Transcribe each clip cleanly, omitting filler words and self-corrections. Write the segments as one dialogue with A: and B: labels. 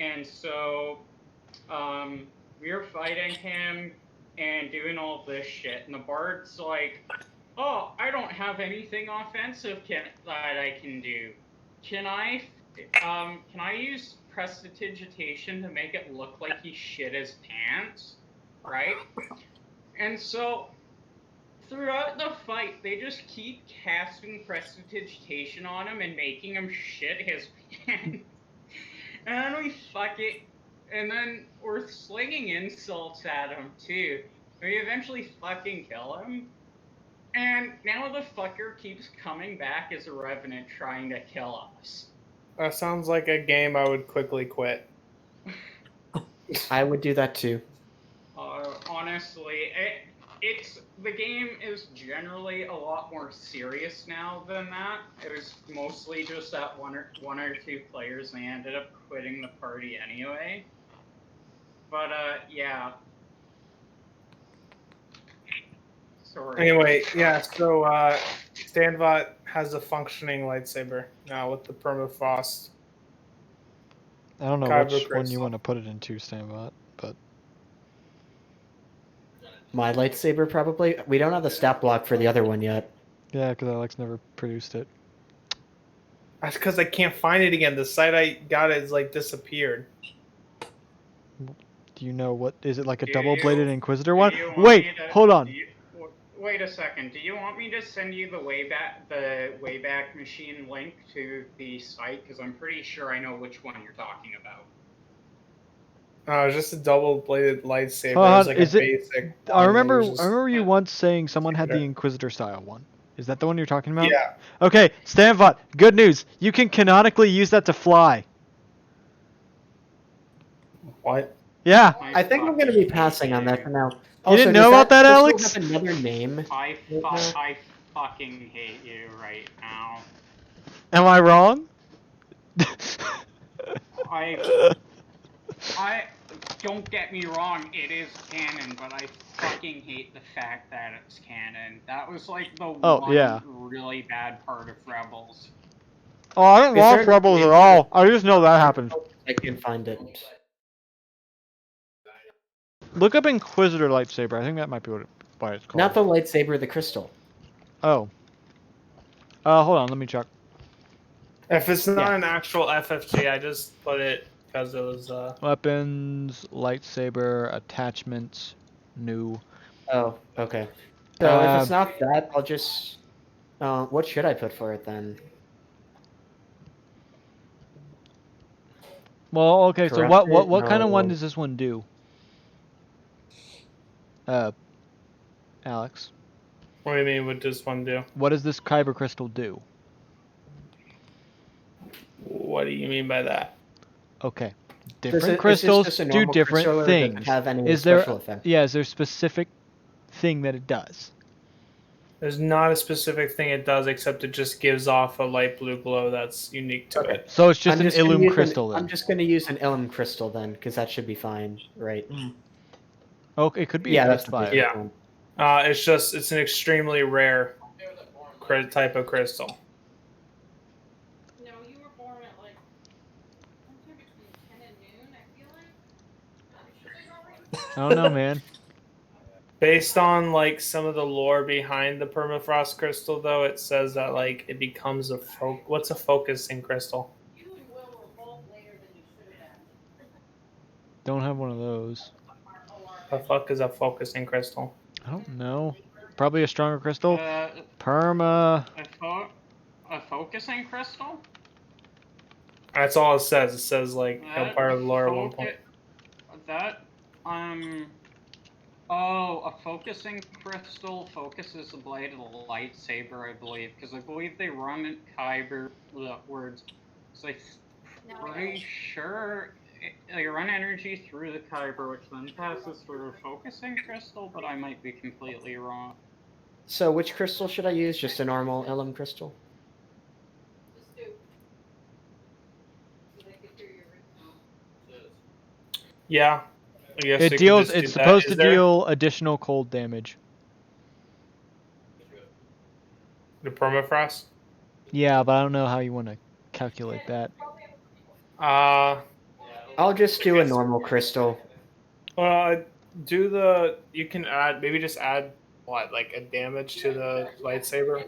A: and so we were fighting him and doing all this shit, and the bard's like, "Oh, I don't have anything offensive that I can do. Can I use prestidigitation to make it look like he shit his pants, right?" And so throughout the fight, they just keep casting prestidigitation on him and making him shit his pants. And then we fuck it, and then we're slinging insults at him too. We eventually fucking kill him. And now the fucker keeps coming back as a revenant trying to kill us.
B: That sounds like a game I would quickly quit.
C: I would do that too.
A: Honestly, the game is generally a lot more serious now than that. It was mostly just that one or two players, and they ended up quitting the party anyway. But yeah. Sorry.
B: Anyway, yeah, so Stanvat has a functioning lightsaber now with the permafrost.
D: I don't know
B: Kyber
D: which one
B: crystal.
D: you want to put it into, Stanbot, but
C: My lightsaber, probably. We don't have the stat block for the other one yet.
D: yeah, because Alex never produced it.
B: That's because I can't find it again. The site I got it is like disappeared.
D: Do you know what is it, like a
A: Do
D: double-bladed
A: you-
D: Inquisitor
A: do
D: one?
A: you want
D: Wait,
A: me to-
D: hold on.
A: Wait a second. Do you want me to send you the Wayback Machine link to the site? Because I'm pretty sure I know which one you're talking about.
B: It was just a double-bladed lightsaber.
D: Hold
B: It was
D: on,
B: like
D: is
B: a
D: it-
B: basic.
D: I
B: one. It
D: remember
B: was just-
D: you once saying someone had the
B: Yeah.
D: Inquisitor style one. Is that the one you're talking about?
B: Yeah.
D: Okay, Stanbot, good news. You can canonically use that to fly.
B: What?
D: Yeah.
C: I think I'm going to be passing on that for now.
D: You didn't
C: does
D: know about that,
C: crystal
D: Alex?
C: have another name?
A: I fucking hate you right now.
D: Am I wrong?
A: I don't get me wrong, it is canon, but I fucking hate the fact that it's canon. That was like the one really bad part of Rebels.
D: Oh, I don't
C: Is
D: watch
C: there-
D: Rebels at all. I just know that happened.
C: I can't find it.
D: Look up Inquisitor lightsaber. I think that might be what it's called.
C: Not the lightsaber, the crystal.
D: Oh. Hold on. Let me check.
B: If it's not
C: Yeah.
B: an actual FFG, I just put it because it was.
D: Weapons, lightsaber, attachments, new.
C: Oh, okay. So if it's not that, I'll just... what should I put for it then?
D: Well, okay. So
C: Corrupted?
D: what kind of one
C: No.
D: does this one do? Alex,
B: What do you mean? What does one do?
D: what does this kyber crystal do?
B: What do you mean by that?
D: Okay.
C: Is
D: Different
C: this
D: crystals
C: just a
D: do
C: normal
D: different
C: crystal, or does it
D: things.
C: have any
D: Is there
C: special effect?
D: is there a specific thing that it does?
B: There's not a specific thing it does, except it just gives off a light blue glow that's unique to it.
D: So it's just
C: I'm
D: an
C: gonna
D: Illum
C: use
D: crystal then.
C: I'm just going to use an Illum crystal then, because that should be fine, right?
D: Okay, it could be
C: Yeah,
D: a
C: that's the
D: fire.
C: basic
B: Yeah.
C: one.
B: It's an extremely rare type of crystal.
E: No, you were born at like sometime between 10 and noon, I feel like.
D: I don't know, man.
B: Based on like some of the lore behind the permafrost crystal, though, it says that like it becomes a what's a focusing crystal?
E: You and Will were both later than you should have been.
D: Don't have one of those.
B: The fuck is a focusing crystal?
D: I don't know. Probably a stronger crystal.
A: A focusing crystal?
B: That's all it says. It says like part of the lore at one point.
A: A focusing crystal focuses the blade of the lightsaber, I believe, because I believe they run at Kyber words. So I'm pretty sure they run energy through the Kyber, which then passes through a focusing crystal, but I might be completely wrong.
C: So which crystal should I use? Just a normal Illum crystal?
E: Just do. So they could hear your ringtone.
B: Yeah. I guess
D: It
B: you
D: deals.
B: can just do
D: It's
B: that.
D: supposed
B: Is
D: to
B: there-
D: deal additional cold damage.
B: the permafrost.
D: Yeah, but I don't know how you want to calculate that.
C: I'll just do a normal crystal.
B: You can add, maybe just add, what, like a damage to the lightsaber?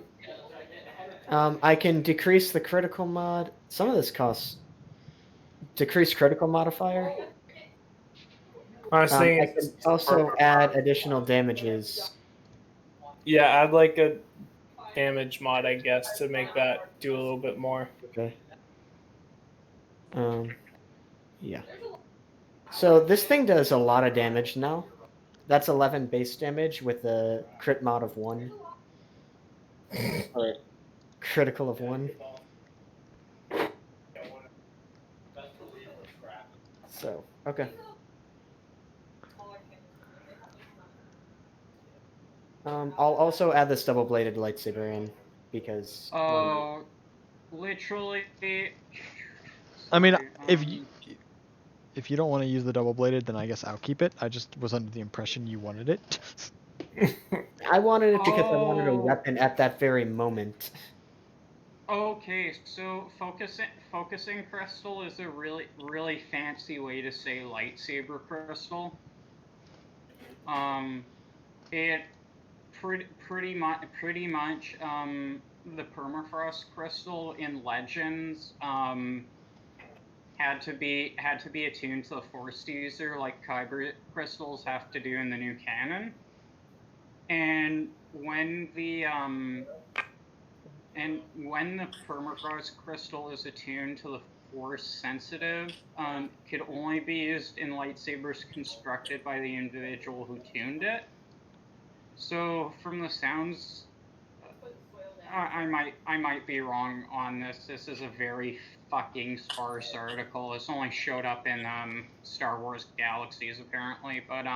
C: I can decrease the critical mod. Some of this costs decrease critical modifier.
B: I was
C: I
B: thinking,
C: can also add additional damages.
B: yeah, add like a damage mod, I guess, to make that do a little bit more.
C: Okay. Yeah. So this thing does a lot of damage now. That's 11 base damage with a crit mod of 1. Or critical of 1. So, okay. I'll also add this double-bladed lightsaber in, because...
A: Oh, literally.
D: I mean,
A: Sorry,
D: if you don't want to use the double bladed, then I guess I'll keep it. I just was under the impression you wanted it.
C: I wanted it because I wanted a
A: Oh.
C: weapon at that very moment.
A: Okay, so focusing crystal is a really fancy way to say lightsaber crystal. It pretty much the permafrost crystal in Legends had to be attuned to the Force user like kyber crystals have to do in the new canon. And when the permafrost crystal is attuned to the Force sensitive, could only be used in lightsabers constructed by the individual who tuned it. So from the sounds, I might be wrong on this. This is a very fucking sparse article. This only showed up in Star Wars Galaxies apparently, but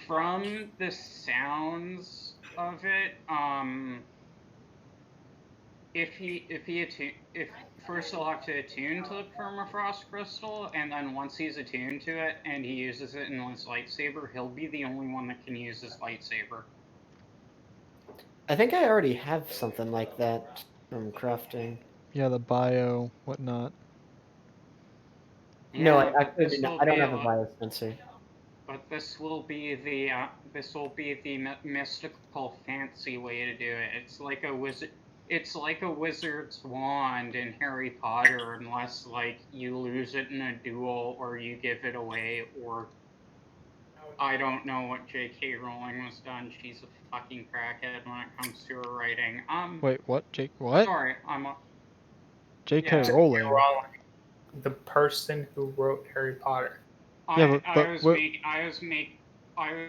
A: from the sounds of it, if first he'll have to attune to the permafrost crystal, and then once he's attuned to it and he uses it in his lightsaber, he'll be the only one that can use his lightsaber.
C: I think I already have something like that from crafting.
D: Yeah, the bio, whatnot.
C: Yeah, no, I don't have a
A: lot,
C: biosensor.
A: But this will be the mystical fancy way to do it. It's like a wizard. It's like a wizard's wand in Harry Potter, unless like you lose it in a duel or you give it away, or I don't know what J.K. Rowling was done. She's a fucking crackhead when it comes to her writing.
D: Wait, what? What?
A: Sorry,
D: J.K.
A: Yeah.
D: Rowling.
B: The person who wrote Harry Potter.
D: Yeah,
A: I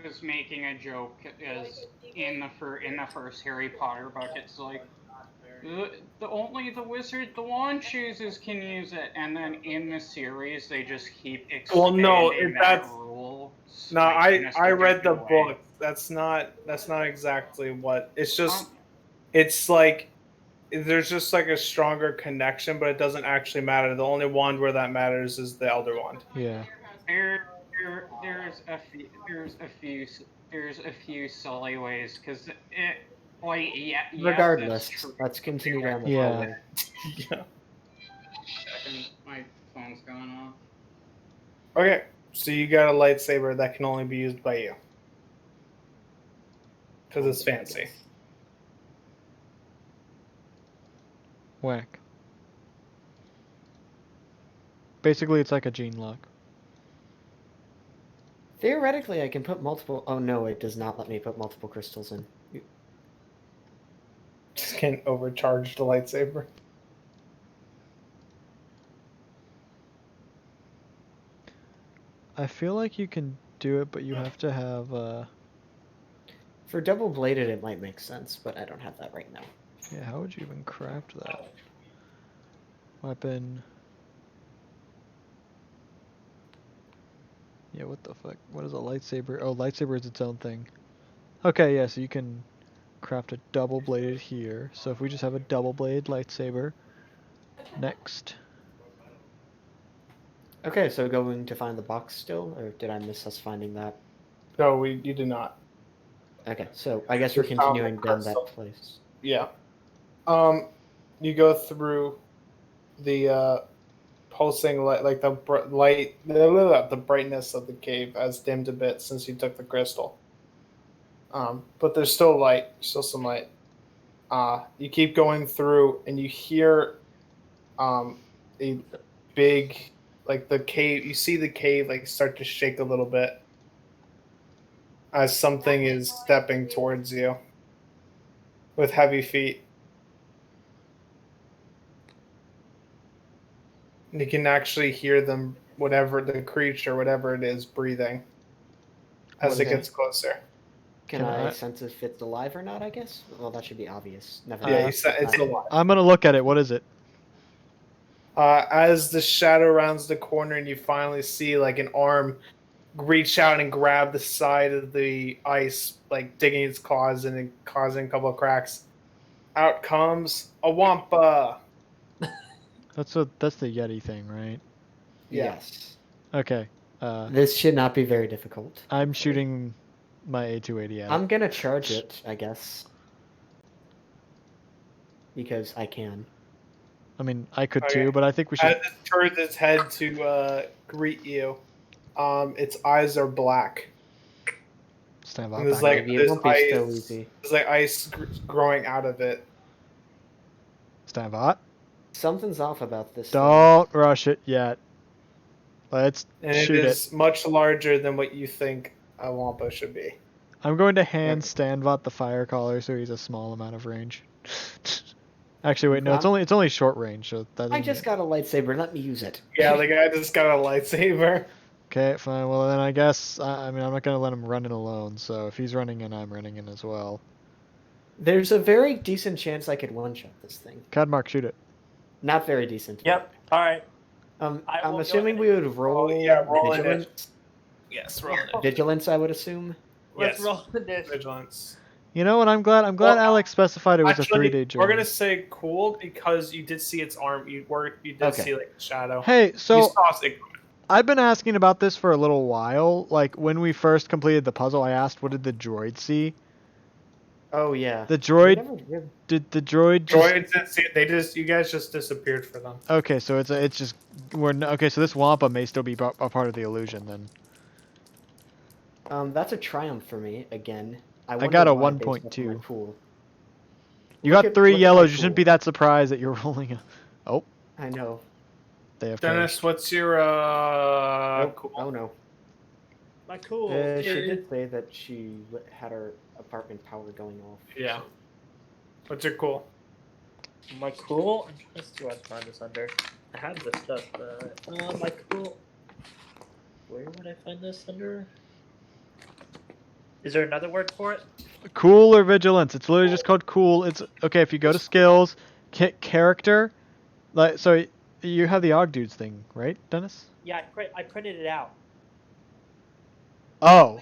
A: was making a joke as in the first Harry Potter book. It's like only the wizard the wand chooses can use it, and then in the series they just keep expanding that rule.
B: No, I read the book. That's not exactly what. It's just it's like there's just like a stronger connection, but it doesn't actually matter. The only wand where that matters is the Elder Wand.
D: Yeah.
A: There's a few silly ways because it. Like, yeah,
C: regardless,
A: yes,
C: let's continue down the
D: hallway.
B: Yeah.
A: My phone's going off.
B: Okay, so you got a lightsaber that can only be used by you. Because it's fancy.
D: Whack. Basically, it's like a gene lock.
C: Theoretically, I can put multiple... Oh, no, it does not let me put multiple crystals in.
B: Just can't overcharge the lightsaber.
D: I feel like you can do it, but you have to have...
C: For double-bladed, it might make sense, but I don't have that right now.
D: Yeah, how would you even craft that? Weapon... Yeah, what the fuck? What is a lightsaber? Oh, lightsaber is its own thing. Okay, yeah, so you can craft a double-bladed here. So if we just have a double-bladed lightsaber. Next.
C: Okay, so going to find the box still, or did I miss us finding that?
B: No, you did not.
C: Okay, so I guess we're continuing down that place.
B: Yeah. You go through the pulsing light, like the brightness of the cave has dimmed a bit since you took the crystal. But there's still light, still some light. You keep going through, and you hear a big, like the cave. You see the cave like start to shake a little bit as something is stepping towards you with heavy feet. And you can actually hear them, whatever the creature, whatever it is, breathing as it
C: Okay.
B: gets closer.
C: Can
D: Can
C: I
D: I-
C: sense if it's alive or not, I guess? Well, that should be obvious. Never
B: Yeah,
C: mind.
B: it's alive.
D: I'm gonna look at it. What is it?
B: As the shadow rounds the corner and you finally see like an arm reach out and grab the side of the ice, like digging its claws in and causing a couple of cracks. Out comes a Wampa.
D: That's the Yeti thing, right?
B: Yeah.
C: Yes.
D: Okay.
C: This should not be very difficult.
D: I'm shooting my A280 at it.
C: I'm gonna charge it, I guess. Because I can.
D: I mean, I could
B: Okay.
D: too, but I think we
B: As
D: should.
B: it turns its head to greet you, its eyes are black.
D: Stand
B: And
D: by.
B: there's
C: Maybe it
B: there's
C: won't be so
B: ice.
C: easy.
B: There's like ice growing out of it.
D: Stand by.
C: Something's off about this thing.
D: Don't rush it yet. Let's
B: And
D: shoot
B: it
D: it.
B: is much larger than what you think a Wampa should be.
D: I'm going to hand Stanbot the fire collar so he's a small amount of range. Actually, wait, no, it's only short range, so that.
C: I just got a lightsaber, let me use it.
B: Yeah, the guy just got a lightsaber.
D: Okay, fine. Well, then I guess I mean I'm not gonna let him run in alone. So if he's running in, I'm running in as well.
C: There's a very decent chance I could one-shot this thing.
D: Cadmark, shoot it.
C: Not very decent.
F: Yep. All right. I
C: I'm
F: will go
C: assuming
F: ahead
C: we would roll
B: roll
C: vigilance.
B: Yes, roll it.
C: Vigilance, I would assume.
F: Let's
B: Yes.
F: roll the dish.
B: Vigilance.
D: You know what? I'm glad
B: Well,
D: Alex specified it was
B: Actually,
D: a 3-day journey.
B: we're gonna say cool because you did see its arm. You did
C: Okay.
B: see like a shadow.
D: Hey,
B: You
D: so
B: saw it.
D: I've been asking about this for a little while. Like when we first completed the puzzle, I asked, "What did the droid see?"
C: Oh yeah.
D: The droid
C: We never-
D: did the droid just...
B: Droids didn't see it. You guys just disappeared for them.
D: Okay, so it's just okay. So this Wampa may still be a part of the illusion then.
C: That's a triumph for me again.
D: I
C: wonder
D: got a
C: why based off
D: 1.2.
C: my pool.
D: You
C: Look
D: got
C: at-
D: 3
C: look at
D: yellows.
C: my
D: You shouldn't
C: pool.
D: be that surprised that you're rolling a. Oh,
C: I know.
D: they have
B: Dennis,
D: crashed.
B: what's your
C: Nope.
B: cool?
C: Oh no.
F: My cool.
C: She
F: is-
C: did say that she had her apartment power going off.
B: Yeah. What's your cool?
F: My cool. Let's see what I find this under. I have this stuff. My cool. Where would I find this under? Is there another word for it?
D: Cool or vigilance? It's literally just called cool. It's okay if you go to skills, character, like so. You have the Og dudes thing, right, Dennis?
F: Yeah, I printed it out.
D: Oh,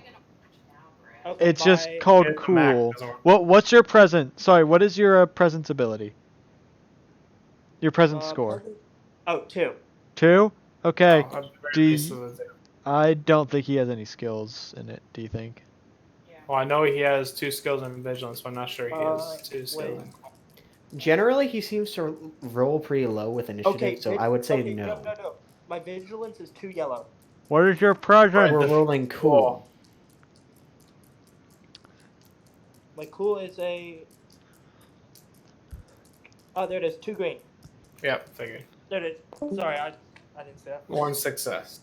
F: Okay,
D: it's just
F: my-
D: called
B: It's the Mac,
D: cool.
B: doesn't work.
D: What's your present? Sorry, what is your presence ability? Your presence score?
F: present- Oh, 2.
D: 2? Okay.
B: Oh, I'm very
D: do
B: pleased
D: you-
B: with it.
D: I don't think he has any skills in it. Do you think?
B: Well, I know he has 2 skills in vigilance, but I'm not sure he has 2
F: wait.
B: skills in
C: Generally, he seems to roll pretty low with initiative,
F: Okay,
C: so I would say
F: okay,
C: no.
F: No. My vigilance is 2 yellow.
D: What is your present?
C: We're rolling cool.
F: My cool is a. Oh, there it is. 2 green.
B: Yep, figured.
F: There it is. Sorry, I didn't see that.
B: 1 success.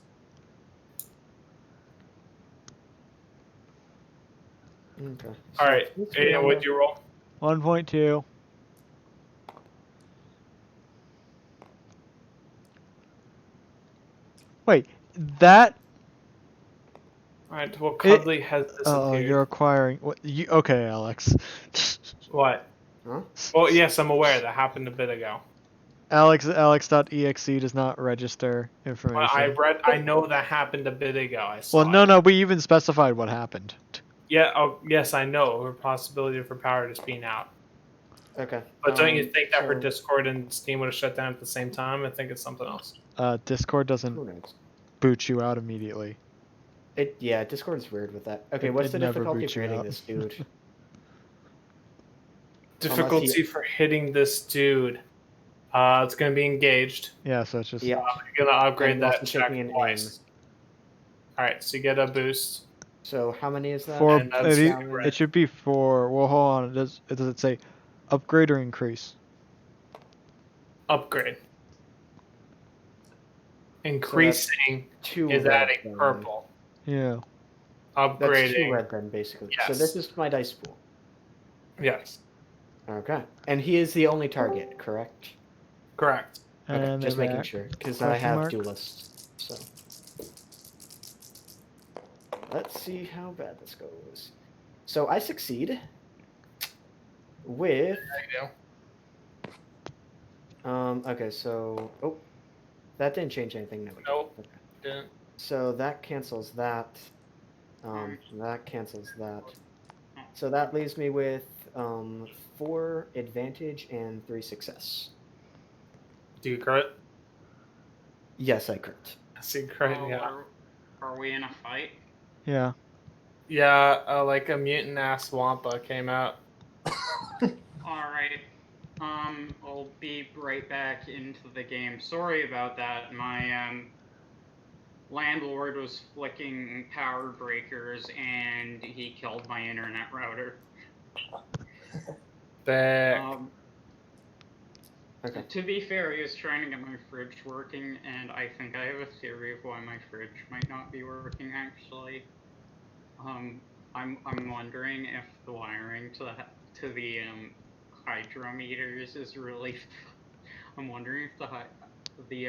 C: Okay.
B: All right. And what'd you roll?
D: 1.2. Wait, that?
B: All right. Well, Cuddly has disappeared.
D: Oh, you're acquiring. What? You okay, Alex?
B: What?
C: Huh?
B: Well, yes, I'm aware that happened a bit ago.
D: Alex.exe does not register information.
B: I know that happened a bit ago. I saw.
D: Well, no,
B: it.
D: no, we even specified what happened.
B: Yeah. Oh, yes, I know. A possibility for power just being out.
C: Okay.
B: But don't you think that her
C: so-
B: Discord and Steam would have shut down at the same time? I think it's something else.
D: Discord
C: Who
D: doesn't
C: knows?
D: boot you out immediately.
C: Yeah, Discord's weird with that. Okay,
D: It-
C: what's
D: it
C: the
D: never
C: difficulty
D: boots
C: for
D: you
C: hitting
D: out.
C: this dude?
B: Difficulty for hitting this dude. It's going to be engaged.
D: Yeah, so it's just.
C: Yep.
B: You're going to upgrade
C: And
B: that
C: also
B: check
C: taking an
B: twice. Alright, so you get a boost.
C: So how many is that?
D: For
B: And that's
D: it should be for. Well, hold on. Does it say upgrade or increase?
B: Upgrade. Increasing
C: 2
B: is
C: red
B: adding
C: then.
B: purple.
D: Yeah.
C: That's 2
B: Upgrading.
C: red then, basically. So
B: Yes.
C: this is my dice pool.
B: Yes.
C: Okay. And he is the only target, correct?
B: Correct.
C: Okay,
D: And
C: just
D: they're
C: making
D: back.
C: sure, because I
D: Question
C: have
D: mark?
C: duelists. So let's see how bad this goes. So I succeed with.
B: There you go.
C: Okay, so that didn't change anything. No.
B: Nope.
C: Okay.
B: Didn't.
C: So that cancels that. That cancels that. So that leaves me with 4 advantage and 3 success.
B: Do you crit?
C: Yes, I crit.
B: I see crit,
A: Oh,
B: yeah.
A: are we in a fight?
D: Yeah.
B: Yeah, like a mutant ass Wampa came out.
A: Alright. I'll be right back into the game. Sorry about that. My, landlord was flicking power breakers and he killed my internet router.
B: Back.
C: Okay.
A: To be fair, he was trying to get my fridge working, and I think I have a theory of why my fridge might not be working, actually. I'm wondering if the wiring to the hydrometers is really. I'm wondering if the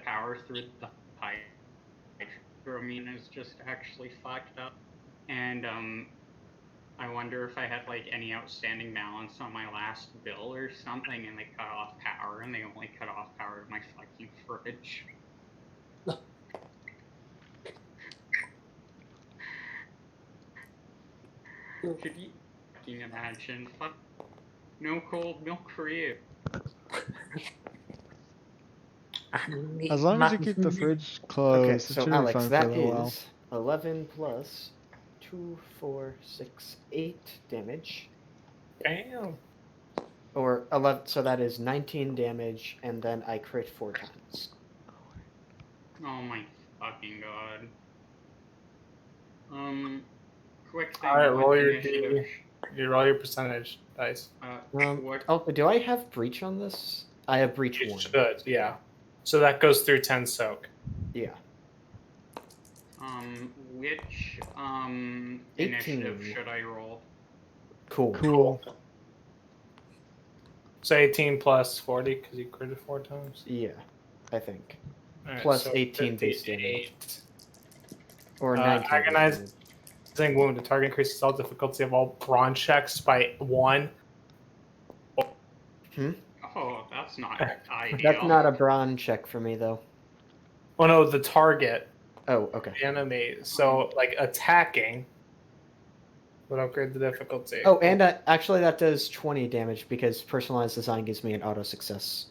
A: power through the hydrometer is just actually fucked up, and I wonder if I had like any outstanding balance on my last bill or something, and they cut off power, and they only cut off power to my fucking fridge. Could you fucking imagine? Fuck. No cold milk for you.
D: As long as you keep the fridge closed,
C: Okay,
D: it
C: so
D: should be
C: Alex,
D: fine for a
C: that
D: little while.
C: is 11 plus 2, 4, 6, 8 damage.
B: Damn.
C: Or 11, so that is 19 damage, and then I crit 4 times.
A: Oh my fucking god. Quick thing.
B: Alright,
A: what
B: roll your
A: initiative?
B: You roll your percentage dice.
A: What?
C: Oh, do I have breach on this? I have breach
B: You
C: 1.
B: should, yeah. So that goes through 10 soak.
C: Yeah.
A: Which
C: 18.
A: initiative should I roll?
C: Cool.
B: So 18 plus 40 because you critted 4 times.
C: Yeah, I think.
B: Alright,
C: Plus
B: so
C: 18 base damage.
B: 58.
C: Or 19 base
B: Agonizing
C: damage.
B: wound. The target increases all difficulty of all brawn checks by 1.
A: Oh, that's not ideal.
C: That's not a brawn check for me, though.
B: Oh no, the target.
C: Oh, okay.
B: The enemy. So, like, attacking would upgrade the difficulty.
C: Oh, and actually that does 20 damage because personalized design gives me an auto success.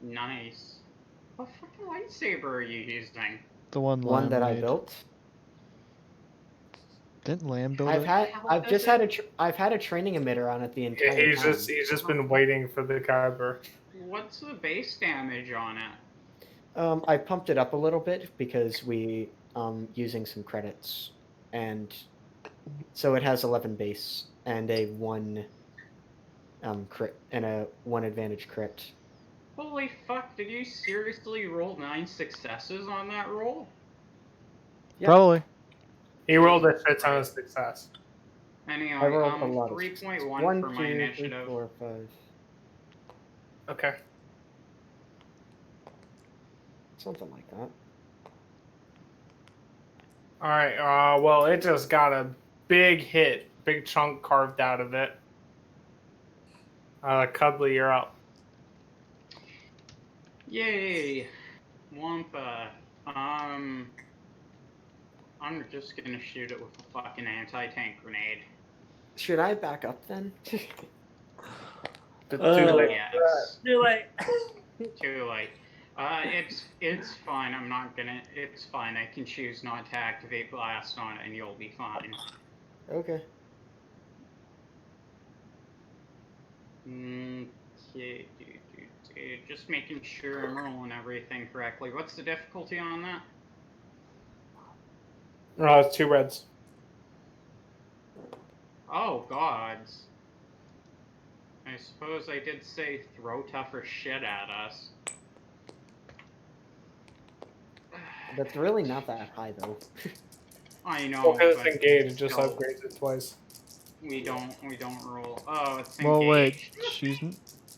A: Nice. What fucking lightsaber are you using?
D: The one
C: One that I
D: made.
C: built.
D: Didn't Lamb build
C: I've
D: it?
C: had a training emitter on it the entire
B: Yeah, he's
C: time.
B: just been waiting for the caliber.
A: What's the base damage on it?
C: I pumped it up a little bit because we using some credits, and so it has 11 base and a 1 crit and a 1 advantage crit.
A: Holy fuck, did you seriously roll 9 successes on that roll?
C: Yep.
D: Probably.
B: He rolled a shit ton of success.
A: Anyway,
C: I rolled a lot of
A: 3.1
C: 1,
A: for
C: 2,
A: my
C: 3,
A: initiative.
C: 4, 5.
B: Okay.
C: Something like that.
B: Alright, well, it just got a big hit. Big chunk carved out of it. Cuddly, you're up.
A: Yay! Wampa. I'm just gonna shoot it with a fucking anti-tank grenade.
C: Should I back up then?
B: Too late.
A: Yes.
F: Too late.
A: Too late. It's fine. I'm not gonna. It's fine. I can choose not to activate blast on it, and you'll be fine.
C: Okay.
A: Okay, just making sure I'm rolling everything correctly. What's the difficulty on that?
B: It's 2 reds.
A: Oh, gods. I suppose I did say throw tougher shit at us.
C: That's really not that high though.
A: I know,
B: Because
A: but
B: it's engaged, it just
A: still,
B: upgrades it twice.
A: we don't roll. Oh, it's
D: Well, wait.
A: engaged.
D: She's.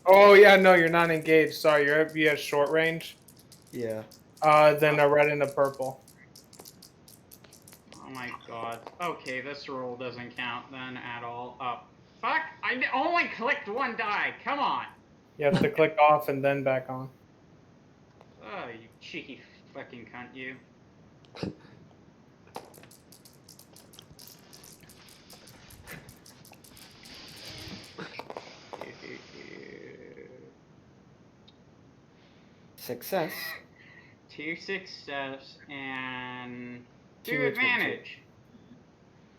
B: Oh yeah, no, you're not engaged. Sorry, you have short range.
C: Yeah.
B: Then a red and a purple.
A: Oh my god. Okay, this roll doesn't count then at all. Oh, fuck! I only clicked one die. Come on.
B: You have to click off and then back on.
A: Oh, you cheeky fucking cunt, you.
C: Success.
A: 2 success and 2
C: Two
A: advantage.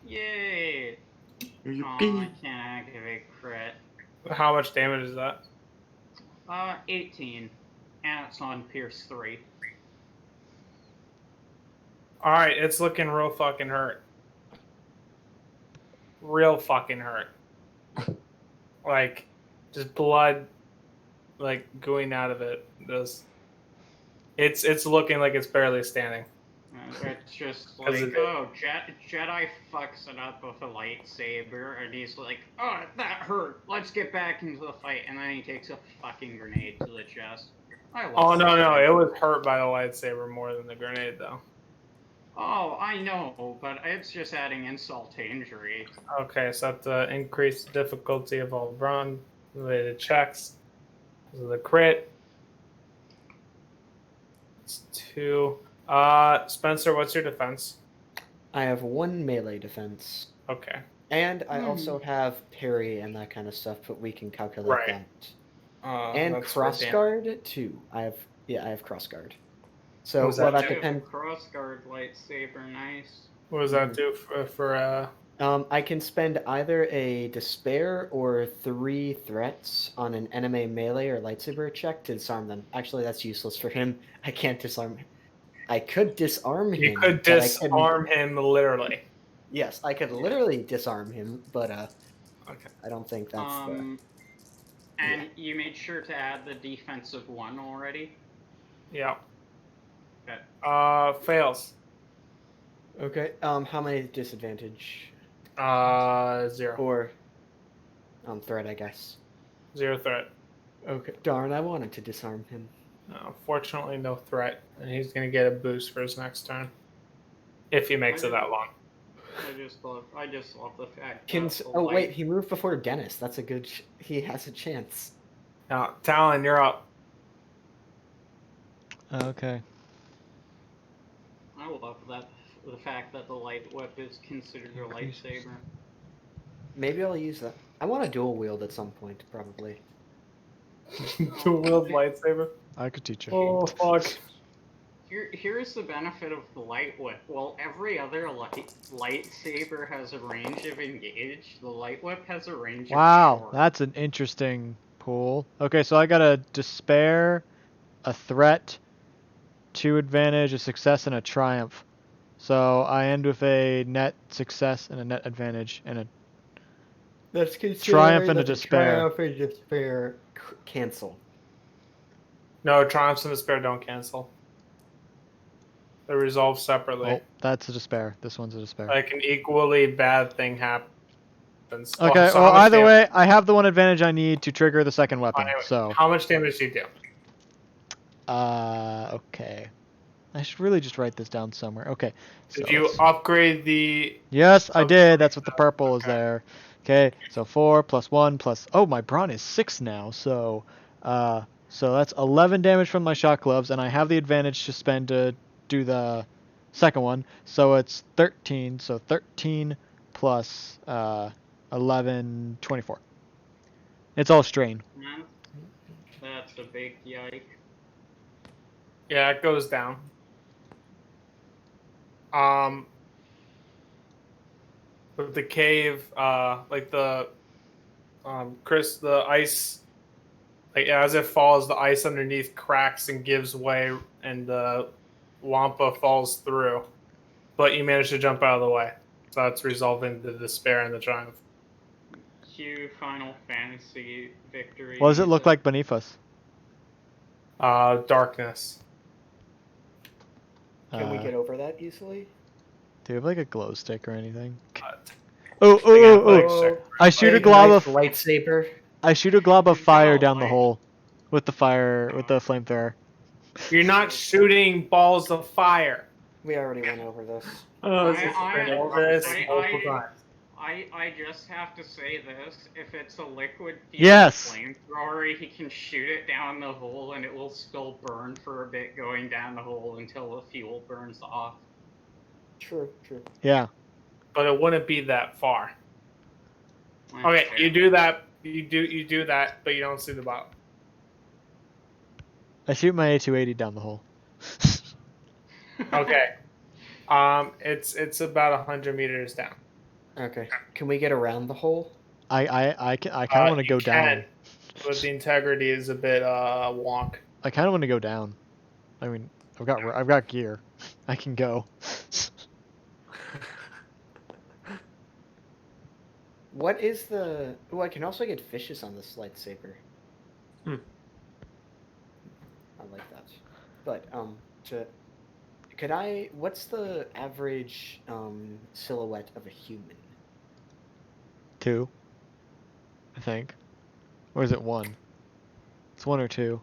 A: Yay! Oh, I can't activate crit.
B: How much damage is that?
A: 18. And it's on Pierce 3.
B: Alright, it's looking real fucking hurt. Real fucking hurt. Like, just blood, like, going out of it. It's looking like it's barely standing.
A: It's just
B: 'Cause
A: like,
B: of it.
A: oh, Jedi fucks it up with a lightsaber, and he's like, oh, that hurt. Let's get back into the fight. And then he takes a fucking grenade to the chest. I love
B: Oh, no,
A: that.
B: it was hurt by the lightsaber more than the grenade, though.
A: Oh, I know, but it's just adding insult to injury.
B: Okay, so that's to increase the difficulty of all Braun-related checks. This is a crit. It's 2. Spencer, what's your defense?
C: I have 1 melee defense.
B: Okay.
C: And I also have parry and that kind of stuff, but we can calculate
B: Right.
C: that. And
B: that's for
C: cross
B: damage.
C: guard too. I have cross guard. So
B: What was
C: well,
B: that
C: that
B: do?
C: depends.
A: Crossguard lightsaber, nice.
B: What does that do for
C: I can spend either a despair or 3 threats on an enemy melee or lightsaber check to disarm them. Actually, that's useless for him. I can't disarm him. I could disarm him.
B: You could
C: but I couldn't-
B: disarm him literally.
C: Yes, I could literally disarm him, but
B: Okay.
C: I don't think that's
A: And you made sure to add the defensive 1 already?
B: Yeah.
A: Okay.
B: Fails.
C: okay. How many disadvantage
B: 0.
C: or threat? I guess.
B: 0 threat.
C: Okay. Darn, I wanted to disarm him.
B: Fortunately, no threat, and he's gonna get a boost for his next turn, if he makes it that long.
A: I just love the fact
C: Can,
A: that the
C: oh
A: light-
C: wait, he moved before Dennis. That's a good. He has a chance.
B: Now, Talon, you're up.
D: Okay.
A: I love the fact that the light whip is considered a lightsaber.
C: Maybe I'll use that. I want a dual wield at some point, probably.
B: Dual wield lightsaber.
D: I could teach you.
B: Oh fuck.
A: Here's the benefit of the light whip. While every other lightsaber has a range of engage, the light whip has a range
D: Wow,
A: of short.
D: that's an interesting pool. Okay, so I got a despair, a threat, 2 advantage, a success, and a triumph. So I end with a net success and a net advantage and a
C: That's
D: Triumph and a despair.
C: Triumph and despair cancel.
B: No, triumphs and despair don't cancel. They're resolved separately.
D: Oh, that's a despair. This one's a despair.
B: Like an equally bad thing happens.
D: Okay,
B: So
D: well,
B: how much
D: either
B: damage-
D: way, I have the 1 advantage I need to trigger the second weapon.
B: Anyway,
D: So,
B: how much damage do you do?
D: okay. I should really just write this down somewhere. Okay. So
B: Did you
D: let's-
B: upgrade the?
D: Yes, I did. That's what the
B: Okay.
D: purple is there. Okay, so 4 plus 1 plus... Oh, my brawn is 6 now, so... So that's 11 damage from my shock gloves, and I have the advantage to spend to do the second one. So it's 13, so 13 plus 11, 24. It's all strain.
A: That's a big yike.
B: Yeah, it goes down. But the cave, like the Chris, the ice Like as it falls, the ice underneath cracks and gives way, and the Wampa falls through. But you manage to jump out of the way, so that's resolving the despair and the triumph.
A: Cue Final Fantasy victory.
D: What does it look like beneath us?
B: Darkness.
C: Can we get over that easily?
D: Do you have like a glow stick or anything?
B: Uh,
D: Oh! I shoot a glob of
C: lightsaber.
D: I shoot a glob of
A: You've got
D: fire
A: a
D: down the
A: light.
D: hole with the flamethrower.
B: You're not shooting balls of fire.
C: We already went over this.
F: Oh,
A: I just have to say this. If it's a liquid
D: Yes.
A: flamethrower, he can shoot it down the hole and it will still burn for a bit going down the hole until the fuel burns off.
C: True.
D: Yeah.
B: But it wouldn't be that far.
A: That's
B: Okay,
A: fair.
B: you do that. You do that, but you don't see the bottom.
D: I shoot my A280 down the hole.
B: Okay. It's about 100 meters down.
C: Okay. Can we get around the hole?
D: I kind of want to
B: You
D: go down.
B: can, but the integrity is a bit wonk.
D: I kind of want to go down. I mean, I've got gear. I can go.
C: What is the... Oh, I can also get fishes on this lightsaber.
F: Hmm.
C: I like that. But, what's the average, silhouette of a human?
D: 2, I think. Or is it 1? It's 1 or 2.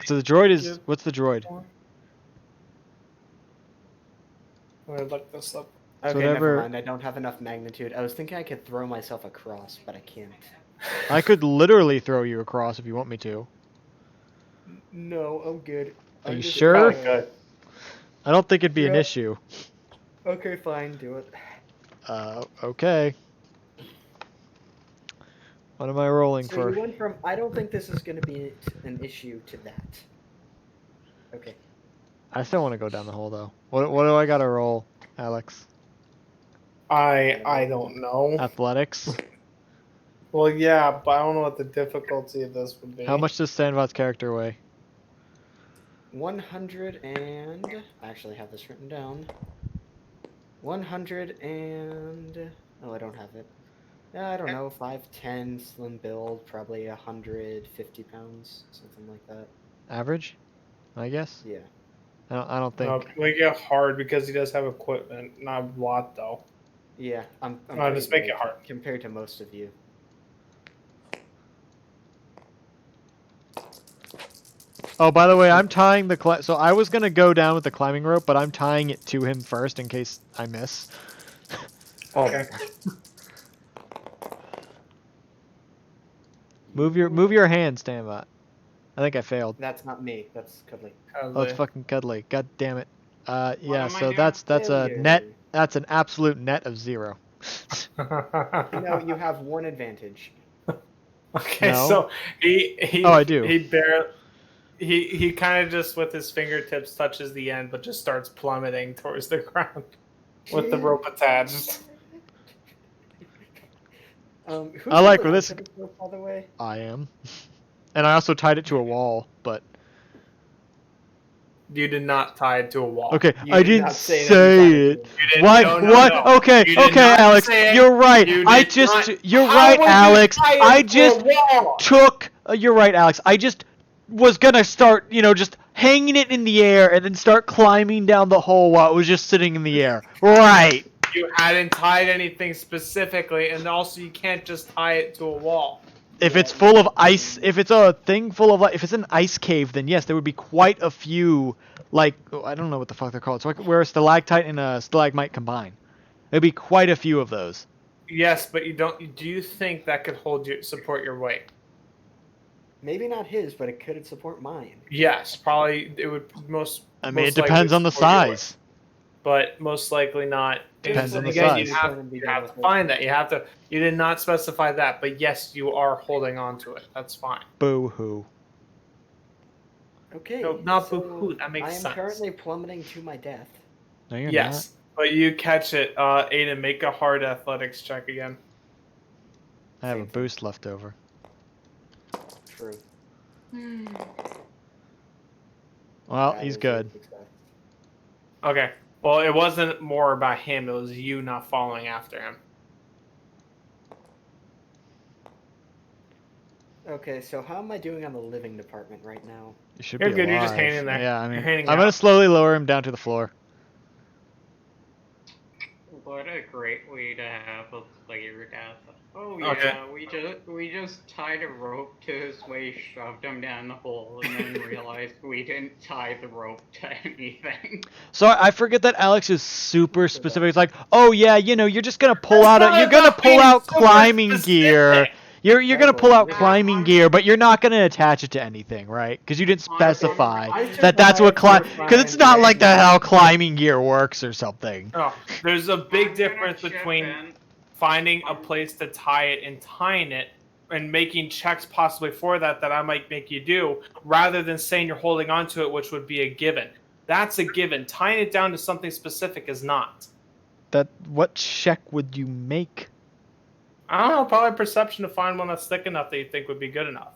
D: So the droid is... What's the droid?
B: I'm gonna look this up.
C: Okay,
D: whatever-
C: never mind. I don't have enough magnitude. I was thinking I could throw myself across, but I can't.
D: I could literally throw you across if you want me to.
C: No, I'm good.
D: Are you
C: I'm just-
D: sure?
B: Oh, good.
D: I don't think it'd be an
C: Yeah.
D: issue.
C: Okay, fine, do it.
D: Okay. What am I rolling
C: So
D: for?
C: you went from, I don't think this is going to be an issue to that. Okay.
D: I still want to go down the hole though. What do I gotta roll, Alex?
B: I don't know.
D: Athletics.
B: Well, yeah, but I don't know what the difficulty of this would be.
D: How much does Sandvat's character weigh?
C: 100 and... I actually have this written down. 100 and... Oh, I don't have it. I don't know, 5'10", slim build, probably 150 pounds, something like that.
D: Average, I guess.
C: Yeah.
D: I don't think.
B: No, we get hard because he does have equipment. Not a lot though.
C: Yeah, I'm
B: No, just
C: pretty
B: make it
C: big
B: hard.
C: compared to most of you.
D: Oh, by the way, I'm tying the so I was gonna go down with the climbing rope, but I'm tying it to him first in case I miss.
B: Okay.
D: Move your hand, Sandvat. I think I failed.
C: That's not me, that's Cuddly.
D: Oh, it's fucking cuddly. God damn it. Yeah.
A: am I
D: So
A: doing?
D: that's a
C: Failure.
D: net. That's an absolute net of 0.
C: No, you have one advantage.
B: Okay,
D: No.
B: so he
D: Oh, I do.
B: He kind of just with his fingertips touches the end, but just starts plummeting towards the ground with the rope attached.
C: Who's
D: I like
C: the
D: where this-
C: rope, by the way?
D: I am. And I also tied it to a wall, but
B: You did not tie it to a wall.
D: okay,
C: You
D: I
C: did
D: didn't
C: not say that
D: say
C: you
D: it.
C: tied
B: You didn't-
D: Why?
B: no, no,
D: What?
B: no.
D: Okay,
B: You did
D: okay,
B: not
D: Alex,
B: say it.
D: you're right.
B: You
D: I
B: did
D: just,
B: not-
D: you're
B: How
D: right,
B: would you
D: Alex.
B: tie it
D: I
B: to a
D: just
B: wall?
D: took. You're right, Alex. I just was gonna start, just hanging it in the air and then start climbing down the hole while it was just sitting in the air. Right.
B: You hadn't tied anything specifically, and also you can't just tie it to a wall.
D: If it's full of ice, if it's a thing full of, if it's an ice cave, then yes, there would be quite a few. Like, I don't know what the fuck they're called. It's like where a stalactite and a stalagmite combine. There'd be quite a few of those.
B: Yes, but you don't. Do you think that could support your weight?
C: Maybe not his, but it could support mine.
B: Yes, probably it would most.
D: I mean,
B: most
D: it depends
B: likely
D: on the
B: support your weight,
D: size.
B: but most likely not.
D: Depends on the
B: Again,
D: size.
B: You have to find that. You did not specify that, but yes, you are holding on to it. That's fine.
D: Boo hoo.
C: Okay.
B: No, not
C: so
B: boo-hoo, that makes
C: I am
B: sense.
C: currently plummeting to my death.
D: No, you're
B: Yes, but you catch it. Aiden, make a hard athletics check again.
D: not. I have a boost left over.
C: True.
D: Well,
C: That
D: he's
C: is a
D: good.
C: success.
B: Okay. Well, it wasn't more about him. It was you not following after him.
C: Okay, so how am I doing on the living department right now?
D: You should
B: You're
D: be
B: good.
D: alive.
B: You're just hanging in there.
D: Yeah, I
B: You're
D: mean,
B: hanging
D: I'm gonna
B: out.
D: slowly lower him down to the floor.
A: What a great way to have a player death. Oh
B: Okay.
A: yeah, we just tied a rope to his waist, shoved him down the hole, and then realized we didn't tie the rope to anything.
D: So I forget that Alex is super specific. It's like, oh yeah, you know, you're just gonna pull
B: That's
D: out.
B: not
D: You're gonna
B: about
D: pull
B: being
D: out
B: super
D: climbing
B: specific.
D: gear. You're gonna pull out
C: Yeah,
D: climbing gear, but you're not gonna attach it to anything, right? Because you didn't specify
C: I
D: that that's what
C: survived
D: Because it's not like the how climbing gear works or something.
B: Oh, there's a big
A: I'm gonna
B: difference
A: chip
B: between
A: in.
B: finding a place to tie it and tying it and making checks possibly for that I might make you do, rather than saying you're holding on to it, which would be a given. That's a given. Tying it down to something specific is not.
D: What check would you make?
B: I don't know, probably perception to find one that's thick enough that you think would be good enough.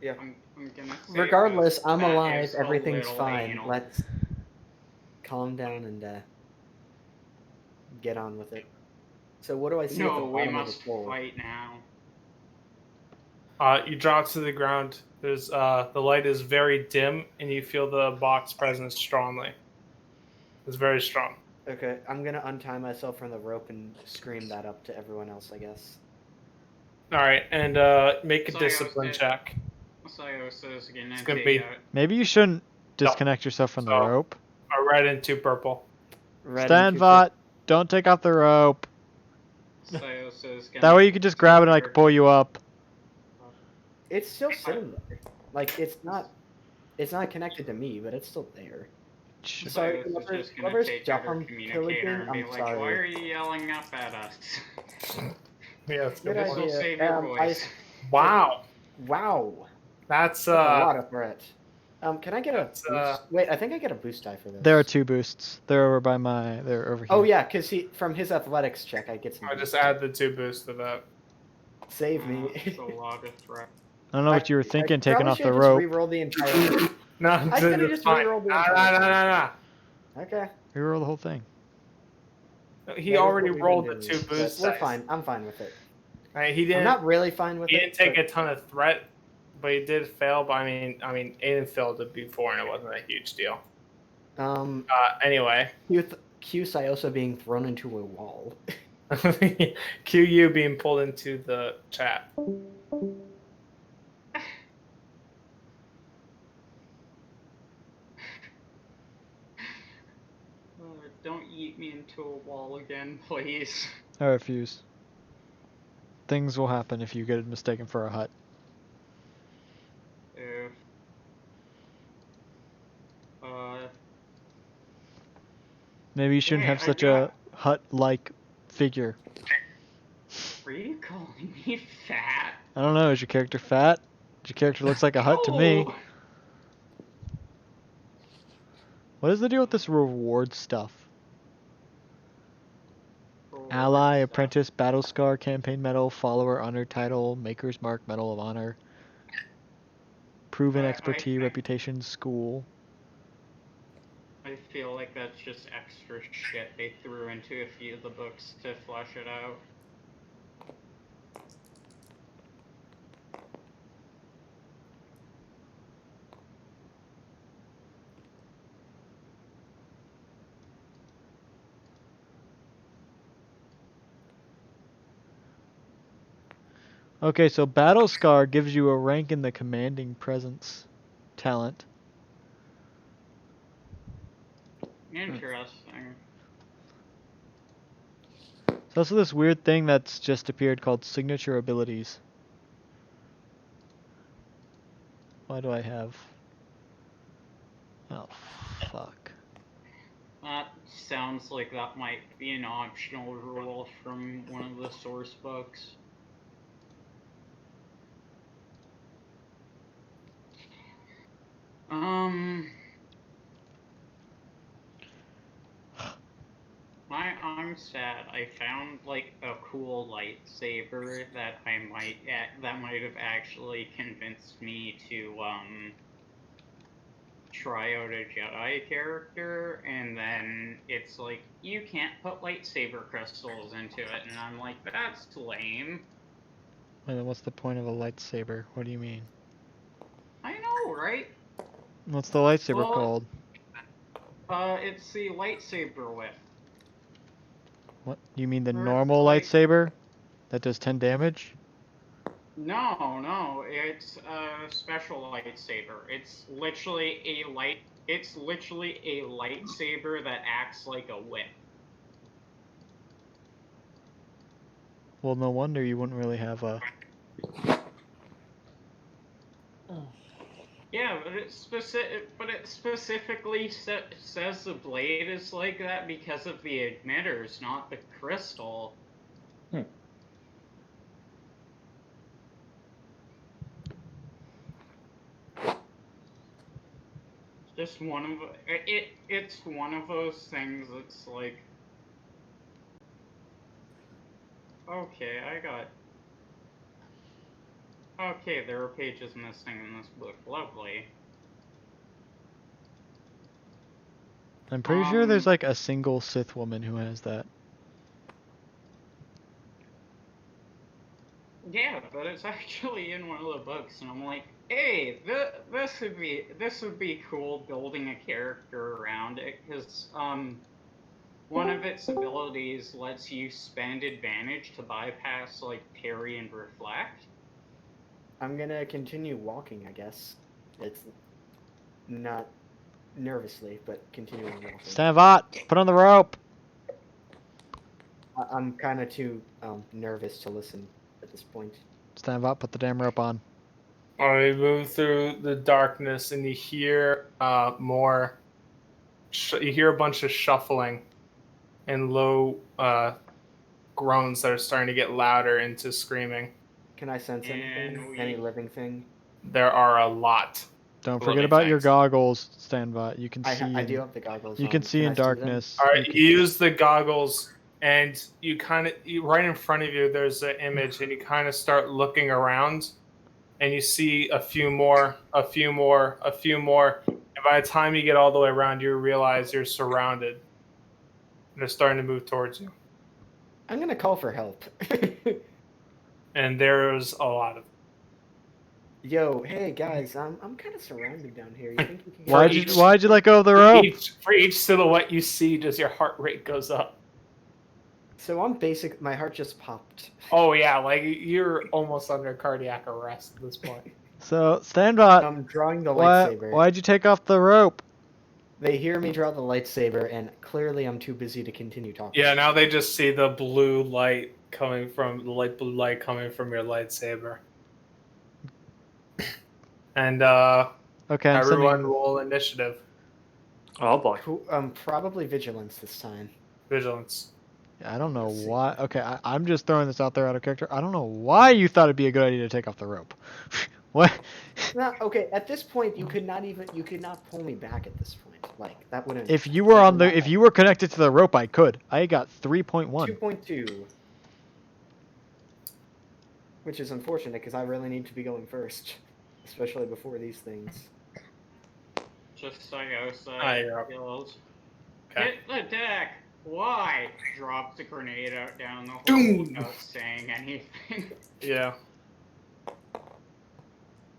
C: Yeah.
A: I'm gonna say
C: Regardless, I'm
A: that
C: alive.
A: is a
C: Everything's
A: little
C: fine.
A: anal.
C: Let's calm down and get on with it. So what do I see at the
A: No, we
C: bottom of the
A: must
C: floor?
A: fight now.
B: You drop to the ground. There's the light is very dim, and you feel the box presence strongly. It's very strong.
C: Okay, I'm gonna untie myself from the rope and scream that up to everyone else, I guess.
B: All right, and make a
A: Sayos
B: discipline
A: did-
B: check.
A: Sayos is gonna
B: It's gonna
A: dig
B: be-
A: out.
D: Maybe you shouldn't disconnect yourself from the
B: So-
D: rope.
B: A red and 2 purple.
C: Red
D: Stand
C: and
D: Vought, don't take off the rope.
A: Sayos is gonna
D: That way you can just grab it and I can pull you up.
C: It's still sitting there. Like it's not connected to me, but it's still there. Sorry,
A: Sayos is
C: whoever's
A: just gonna take out
C: job
A: her
C: I'm
A: communicator
C: pillaging,
A: and be
C: I'm
A: like,
C: sorry.
A: why are you yelling up at us?
B: Yeah, that's a
C: Good
B: good
A: This
B: point.
A: will
C: idea.
A: save your
C: I-
A: voice.
B: Wow,
C: Wow.
B: that's
C: That's a lot of threat. Can I get a
B: That's,
C: boost? Wait, I think I get a boost die for this.
D: There are 2 boosts. They're over here.
C: Oh yeah, because from his athletics check, I get some.
B: I just
C: boost.
B: add the 2 boosts to that.
C: Save me.
A: It's a lot of threat.
D: I don't know what you were thinking, taking
C: probably
D: off the
C: should've
D: rope.
C: Just re-rolled the entire.
B: No,
C: I could've
B: it's
C: just
B: fine.
C: rerolled the
B: Nah,
C: entire
B: nah.
C: Okay.
D: Reroll the whole thing.
B: He
C: That is
B: already
C: what we've
B: rolled
C: been
B: the
C: doing,
B: 2
C: but
B: boosts.
C: We're fine. I'm fine with it.
B: Right, he
C: I'm
B: didn't.
C: not really fine with
B: He
C: it.
B: didn't take
C: but
B: a ton of threat, but he did fail. But I mean, Aiden failed it before, and it wasn't a huge deal. Anyway,
C: Q Sayosa being thrown into a wall.
B: QU being pulled into the chat.
A: Don't eat me into a wall again, please.
D: I refuse. Things will happen if you get mistaken for a hut.
A: If
D: Maybe you shouldn't
A: Hey,
D: have
A: I
D: such
A: got-
D: a hut-like figure.
A: Were you calling me fat?
D: I don't know, is your character fat? Your character looks like a hut to me.
A: No!
D: What is the deal with this reward stuff? Ally, Apprentice, Battle Scar, Campaign Medal, Follower, Honor Title, Maker's Mark, Medal of Honor. Proven
A: I
D: Expertise,
A: think-
D: Reputation, School.
A: I feel like that's just extra shit they threw into a few of the books to flesh it out.
D: Okay, so Battle Scar gives you a rank in the Commanding Presence talent.
A: Interesting.
D: There's also this weird thing that's just appeared called Signature Abilities. Why do I have... Oh, fuck.
A: That sounds like that might be an optional rule from one of the source books. I'm I'm sad. I found like a cool lightsaber that that might have actually convinced me to try out a Jedi character, and then it's like you can't put lightsaber crystals into it, and I'm like, that's lame.
D: Wait, then what's the point of a lightsaber? What do you mean?
A: I know, right?
D: What's the lightsaber
A: Well,
D: called?
A: It's the lightsaber whip.
D: What? You mean the
A: Or it's
D: normal
A: like-
D: lightsaber that does 10 damage?
A: No, it's a special lightsaber. It's literally a lightsaber that acts like a whip.
D: Well, no wonder you wouldn't really have a...
A: Yeah, but it specifically says the blade is like that because of the emitters, not the crystal. Just one of it's one of those things that's like, okay, okay, there are pages missing in this book. Lovely.
D: I'm pretty sure there's like a single Sith woman who has that.
A: Yeah, but it's actually in one of the books, and I'm like, hey, this would be cool building a character around it, because one of its abilities lets you spend advantage to bypass like parry and reflect.
C: I'm gonna continue walking, I guess. It's not nervously, but continuing walking.
D: Stanvat, put on the rope!
C: I'm kind of too nervous to listen at this point.
D: Stanvat, put the damn rope on.
B: You move through the darkness, and you hear more. You hear a bunch of shuffling and low groans that are starting to get louder into screaming.
C: Can I sense anything? Any living thing?
B: There are a lot.
D: Don't
B: Living
D: forget about your
B: things.
D: goggles, Stanvat. You can see.
C: I do have the goggles.
D: You
C: on.
D: can see
C: I
D: in
C: them?
D: darkness.
B: All right, you use the goggles, and you right in front of you. There's an image, and you kind of start looking around, and you see a few more, a few more, a few more. And by the time you get all the way around, you realize you're surrounded. And they're starting to move towards you,
C: I'm gonna call for help.
B: and there's a lot of.
C: Yo, hey guys, I'm kind of surrounded down here. You think we can?
D: Why'd you let go of the rope?
B: For each silhouette you see, does your heart rate goes up?
C: So I'm basic. My heart just popped.
B: Oh yeah, like you're almost under cardiac arrest at this point.
D: So, Stanvat,
C: I'm drawing the lightsaber.
D: why'd you take off the rope?
C: They hear me draw the lightsaber, and clearly I'm too busy to continue talking.
B: Yeah, now they just see the blue light coming from your lightsaber. And
D: Okay, I'm
B: everyone
D: sending...
B: roll initiative.
F: Oh boy.
C: Probably vigilance this time.
B: Vigilance.
D: I don't know why. Okay, I'm just throwing this out there out of character. I don't know why you thought it'd be a good idea to take off the rope. What?
C: No, okay. At this point, you could not pull me back at this point. Like that wouldn't.
D: If you were connected to the rope, I could. I got 3.1.
C: 2.2. Which is unfortunate because I really need to be going first, especially before these things.
A: Just Sayosa
B: you're up.
A: yells,
B: Okay.
A: hit the deck! Why? Drops the grenade out down the hole
B: Doom.
A: without saying anything.
B: Yeah.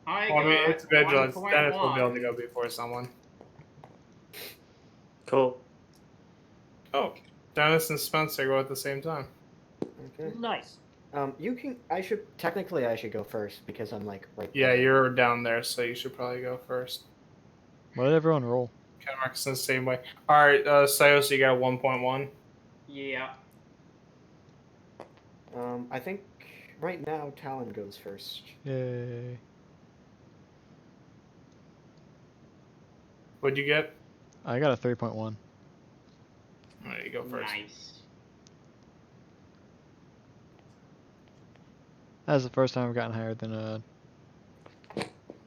A: I
B: Well, I mean,
A: got
B: it's vigilance.
A: 1.1.
B: Dennis will be able to go before someone.
F: Cool.
B: Oh, Dennis and Spencer go at the same time.
C: Okay.
F: Nice.
C: You can. I should go first because I'm like right.
B: Yeah,
C: there.
B: you're down there, so you should probably go first.
D: What did everyone roll?
B: Kenmark's in the same way. All right, Sayos, you got 1.1.
A: Yeah.
C: I think right now Talon goes first.
D: Yay.
B: What'd you get?
D: I got a 3.1.
B: There you go first.
A: Nice.
D: That's the first time I've gotten higher than a...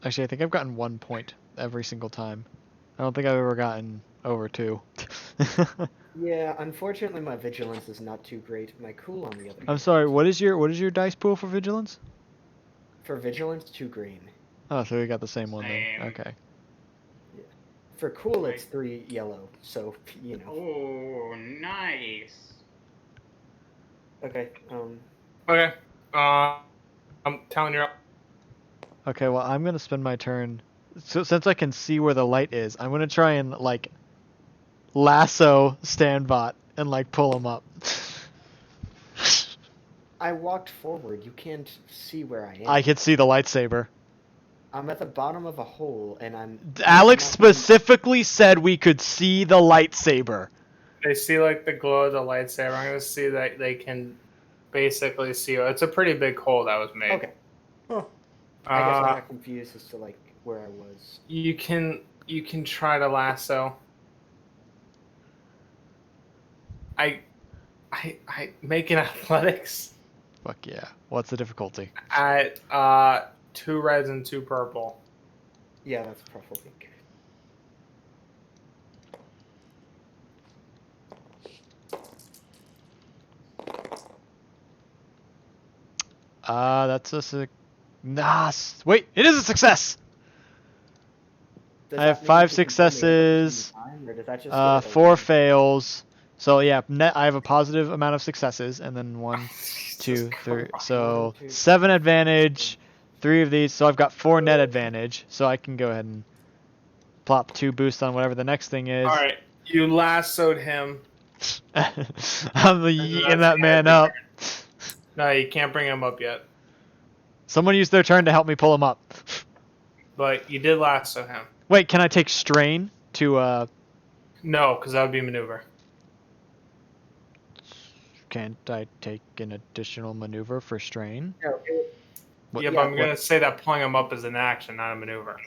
D: Actually, I think I've gotten 1 point every single time. I don't think I've ever gotten over 2.
C: Yeah, unfortunately, my vigilance is not too great. My cool, on the other
D: I'm
C: hand,
D: sorry. What is your dice pool for vigilance?
C: for vigilance, 2 green.
D: Oh, so we got the same one then.
A: Same.
D: Okay.
C: For cool,
A: Right.
C: it's 3 yellow. So you know.
A: Oh, nice.
C: Okay.
B: Okay. I'm telling you.
D: Okay. Well, I'm gonna spend my turn. So since I can see where the light is, I'm gonna try and like lasso Standbot and like pull him up.
C: I walked forward. You can't see where I am.
D: I can see the lightsaber.
C: I'm at the bottom of a hole, and I'm.
D: Alex
C: I'm not-
D: specifically said we could see the lightsaber.
B: They see like the glow of the lightsaber. I'm gonna see that they can basically see. It's a pretty big hole that was made.
C: Okay. I guess I
B: Uh,
C: got confused as to like where I was.
B: you can try to lasso. I make an athletics
D: Fuck yeah. What's the difficulty?
B: at 2 reds and 2 purple.
C: Yeah, that's probably good.
D: That's a wait, it is a success.
C: Does
D: I have
C: that mean
D: 5
C: you can tell me every
D: successes.
C: time, or does that just get it
D: 4
C: over?
D: fails. So yeah, net I have a positive amount of successes, and then 1, 2,
B: Jesus
D: 3.
B: Christ.
D: So
C: 1, 2,
D: 7 advantage, 3 of these. So I've got 4 net advantage. So I can go ahead and plop 2 boost on whatever the next thing is.
B: All right, you lassoed him.
D: I'm yeeting
B: that's
D: that
B: the
D: man
B: end.
D: up.
B: No, you can't bring him up yet.
D: Someone used their turn to help me pull him up.
B: But you did lasso him.
D: Wait, can I take strain to
B: No, because that would be maneuver.
D: can't I take an additional maneuver for strain?
C: No,
D: What-
B: Yeah,
C: Yeah,
B: but I'm gonna say that pulling him up is an action, not a maneuver.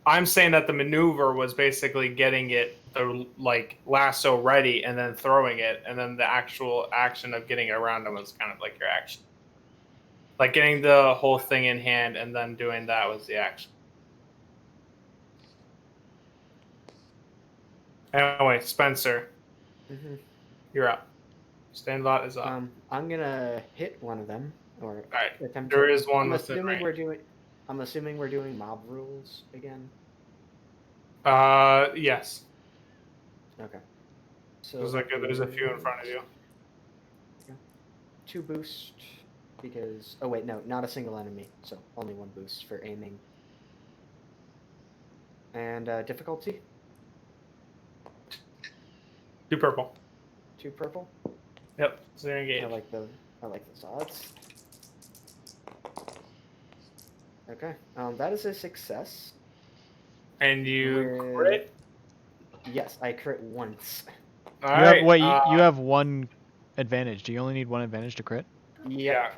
B: I'm saying that the maneuver was basically getting it the like lasso ready and then throwing it, and then the actual action of getting it around him was kind of like your action. Like getting the whole thing in hand and then doing that was the action. Anyway, Spencer,
C: Mhm.
B: you're up. Standbot is up.
C: I'm gonna hit one of them, or
B: All right,
C: attempt.
B: there
C: to,
B: is one
C: I'm
B: within
C: assuming
B: range.
C: I'm assuming we're doing mob rules again.
B: Yes.
C: Okay. So
B: There's a few in front of you.
C: 2 boost because wait, no, not a single enemy, so only 1 boost for aiming. And difficulty
B: 2 purple.
C: 2 purple.
B: Yep. So they're engaged.
C: I like the odds. Okay, that is a success.
B: And you
C: With-
B: crit.
C: Yes, I crit once.
B: All
D: You
B: right.
D: have wait, you have 1 advantage. Do you only need 1 advantage to crit?
B: Yeah.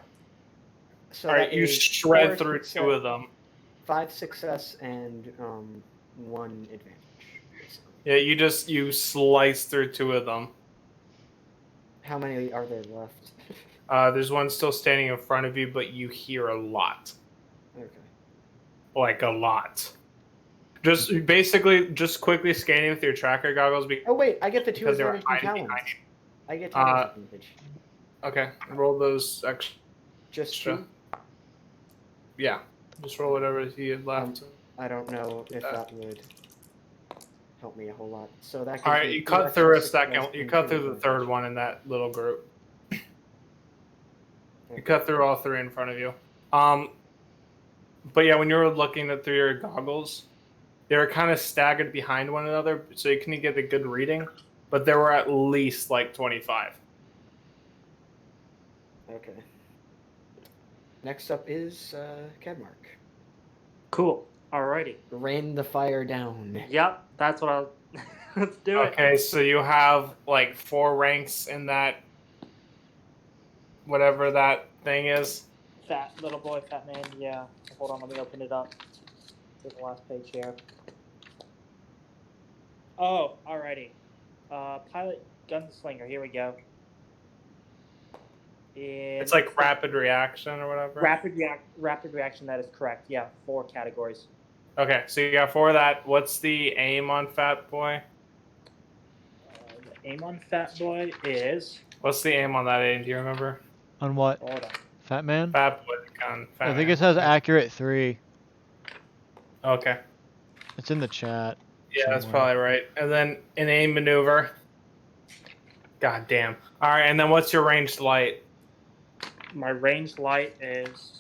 C: So
B: All right.
C: that
B: You
C: is
B: shred
C: 4
B: through
C: success,
B: 2 of them.
C: 5 success and 1 advantage. Basically.
B: Yeah. You slice through 2 of them.
C: How many are there left?
B: There's one still standing in front of you, but you hear a lot.
C: Okay.
B: Like a lot. Just quickly scanning with your tracker goggles.
C: Oh wait, I get the 2
B: Because they were
C: advantage from
B: hiding
C: talents.
B: behind you.
C: I get talent advantage.
B: Okay. Roll those extra.
C: Just 2.
B: Yeah. Just roll whatever he had left.
C: I don't know if that would help me a whole lot. So that.
B: All right. You cut through a second. You cut through the third one in that little group. You cut through all 3 in front of you. But yeah, when you were looking through your goggles, they were kind of staggered behind one another, so you couldn't get a good reading. But there were at least like 25.
C: Okay. Next up is Cadmark.
F: Cool. Alrighty.
C: Rain the fire down.
F: Yep, that's what I'll. Let's do it.
B: Okay, so you have like 4 ranks in that, whatever that thing is.
F: Fat little boy, fat man. Yeah. Hold on, let me open it up. Here's the last page here. Oh, alrighty. Pilot gunslinger. Here we go.
B: It's like rapid reaction or whatever.
F: Rapid reaction. That is correct. Yeah, 4 categories.
B: Okay, so you got 4 of that. What's the aim on Fat Boy?
F: aim on Fat Boy is.
B: What's the aim on that aim? Do you remember?
D: On what?
F: Hold on.
D: Fat Man?
B: Fat Boy gun. Fat
D: I think
B: Man.
D: it says accurate 3.
B: Okay.
D: It's in the chat.
B: Yeah, that's
D: somewhere.
B: probably right. And then an aim maneuver. God damn. All right, and then what's your ranged light?
F: My ranged light is.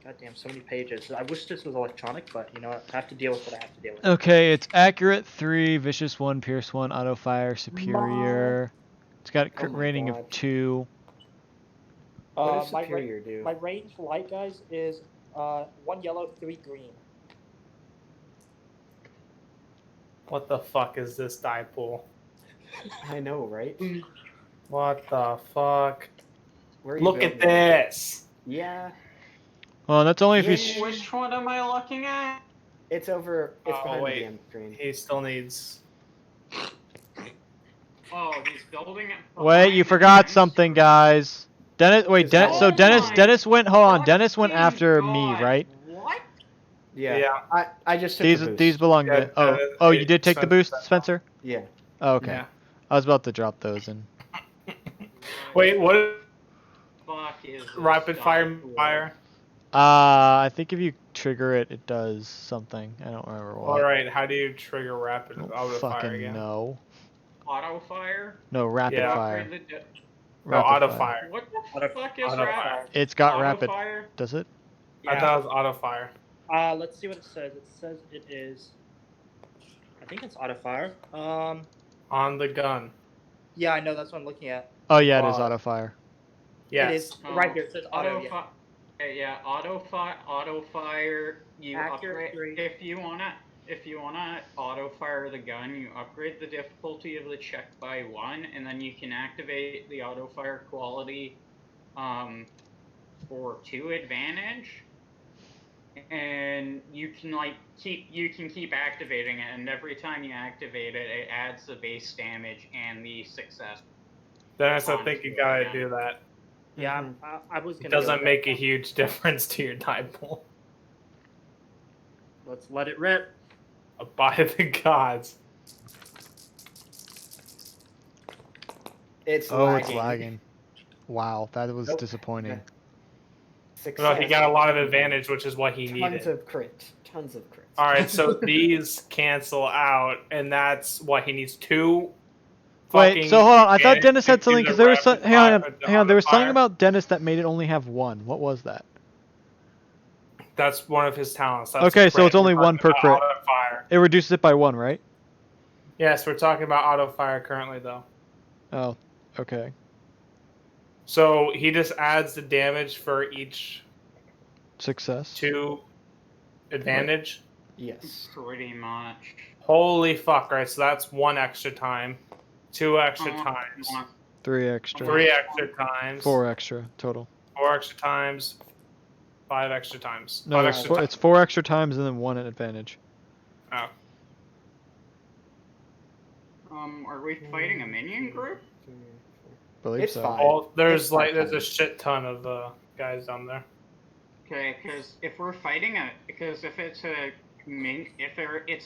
F: Goddamn, so many pages. I wish this was electronic, but you know what? I have to deal with what I have to deal with.
D: Okay, it's accurate 3, vicious 1, pierce 1, auto fire, superior. It's got a crit
C: my
D: rating
C: God.
D: of 2.
C: What does
F: My
C: superior do?
F: my ranged light, guys, is 1 yellow, 3 green.
B: What the fuck is this die pool?
C: I know, right?
B: What the fuck?
C: Where are you
B: Look at
C: building?
B: this.
C: Yeah,
D: Well, that's only if you.
C: Yeah.
A: Which one am I looking at?
C: it's over. It's
B: Oh,
C: behind
B: wait.
C: the damn screen.
B: He still needs.
A: Oh, he's building it.
D: Wait, you
A: behind
D: forgot
A: the
D: something, guys. Dennis, wait,
C: Oh
D: so Dennis,
A: my
D: Dennis went. Hold on, Dennis went
A: fucking
D: after me,
A: God.
D: right?
A: What?
C: Yeah.
B: Yeah.
C: I just took the boost.
D: These belong
B: Yeah,
D: to. Oh, you did take the boost, Spencer?
C: Yeah.
D: Oh, okay.
B: Yeah.
D: I was about to drop those in.
B: Wait, what?
A: Fuck is this
B: Rapid fire
A: die
B: fire.
D: I think if you trigger it, it does something. I don't remember what.
B: All right, how do you trigger
D: I
B: rapid
D: don't
B: auto fire
D: fucking
B: again?
D: know.
A: Auto fire?
D: No, rapid
B: Yeah.
D: fire.
A: Upgrade the
B: No,
D: Rapid
B: auto
D: fire.
B: fire.
A: What the
F: Auto-
A: fuck is
B: auto
A: rapid?
B: fire.
D: It's got
A: Auto
D: rapid.
A: fire?
D: Does it?
B: I thought it was auto fire.
F: Let's see what it says. It says it is. I think it's auto fire.
B: On the gun.
F: Yeah, I know. That's what I'm looking at.
D: Oh yeah, it is
B: Wow.
D: auto fire.
B: Yes.
F: It is
A: Oh,
F: right here. It says auto.
A: Auto
F: Yeah.
A: fire. Yeah, auto fire. You
F: Accurate
A: upgrade
F: 3.
A: if you wanna auto fire the gun. You upgrade the difficulty of the check by 1, and then you can activate the auto fire quality, for 2 advantage. And you can keep activating it, and every time you activate it, it adds the base damage and the success.
B: Dennis, I think you
A: onto
B: gotta
A: it,
B: do that.
F: Yeah,
C: Mhm.
F: I was
B: It
F: gonna. go
B: doesn't
F: with
B: make
F: that.
B: a huge difference to your die pool.
F: Let's let it rip.
B: By the gods.
C: It's
D: Oh,
C: lagging.
D: it's lagging. Wow, that was
C: Nope.
D: disappointing.
C: Success.
B: Well, he got a lot of advantage, which is what he
C: Tons
B: needed.
C: of crits. Tons of crits.
B: All right, so these cancel out, and that's what he needs 2.
D: Wait,
B: fucking
D: so hold on. I thought
B: advantage
D: Dennis
B: to
D: had
B: do
D: something
B: the
D: because there was some.
B: rapid
D: Hang on,
B: fire, the
D: hang on. There was
B: auto
D: something
B: fire.
D: about Dennis that made it only have 1. What was that?
B: That's one of his talents. That's
D: Okay, so
B: crit.
D: it's only
B: We're
D: 1 per
B: talking
D: crit.
B: about auto fire.
D: It reduces it by 1, right?
B: Yes, we're talking about auto fire currently, though.
D: Oh, okay.
B: So he just adds the damage for each
D: Success.
B: 2 advantage.
C: Yes.
A: Pretty much.
B: Holy fuck! Right, so that's 1 extra time, 2 extra
A: Uh-huh.
B: times,
D: 3 extra.
B: 3 extra times,
D: 4 extra total.
B: 4 extra times, 5 extra times.
D: No,
B: 5
D: it's
B: extra
D: 4,
B: times.
D: it's 4 extra times and then 1 advantage.
B: Oh.
A: Are we fighting a minion group?
D: Believe
C: It's
D: so.
C: fine.
B: Well, there's
C: It's
B: there's
C: fine.
B: a shit ton of guys down there.
A: Okay, because if we're fighting if it's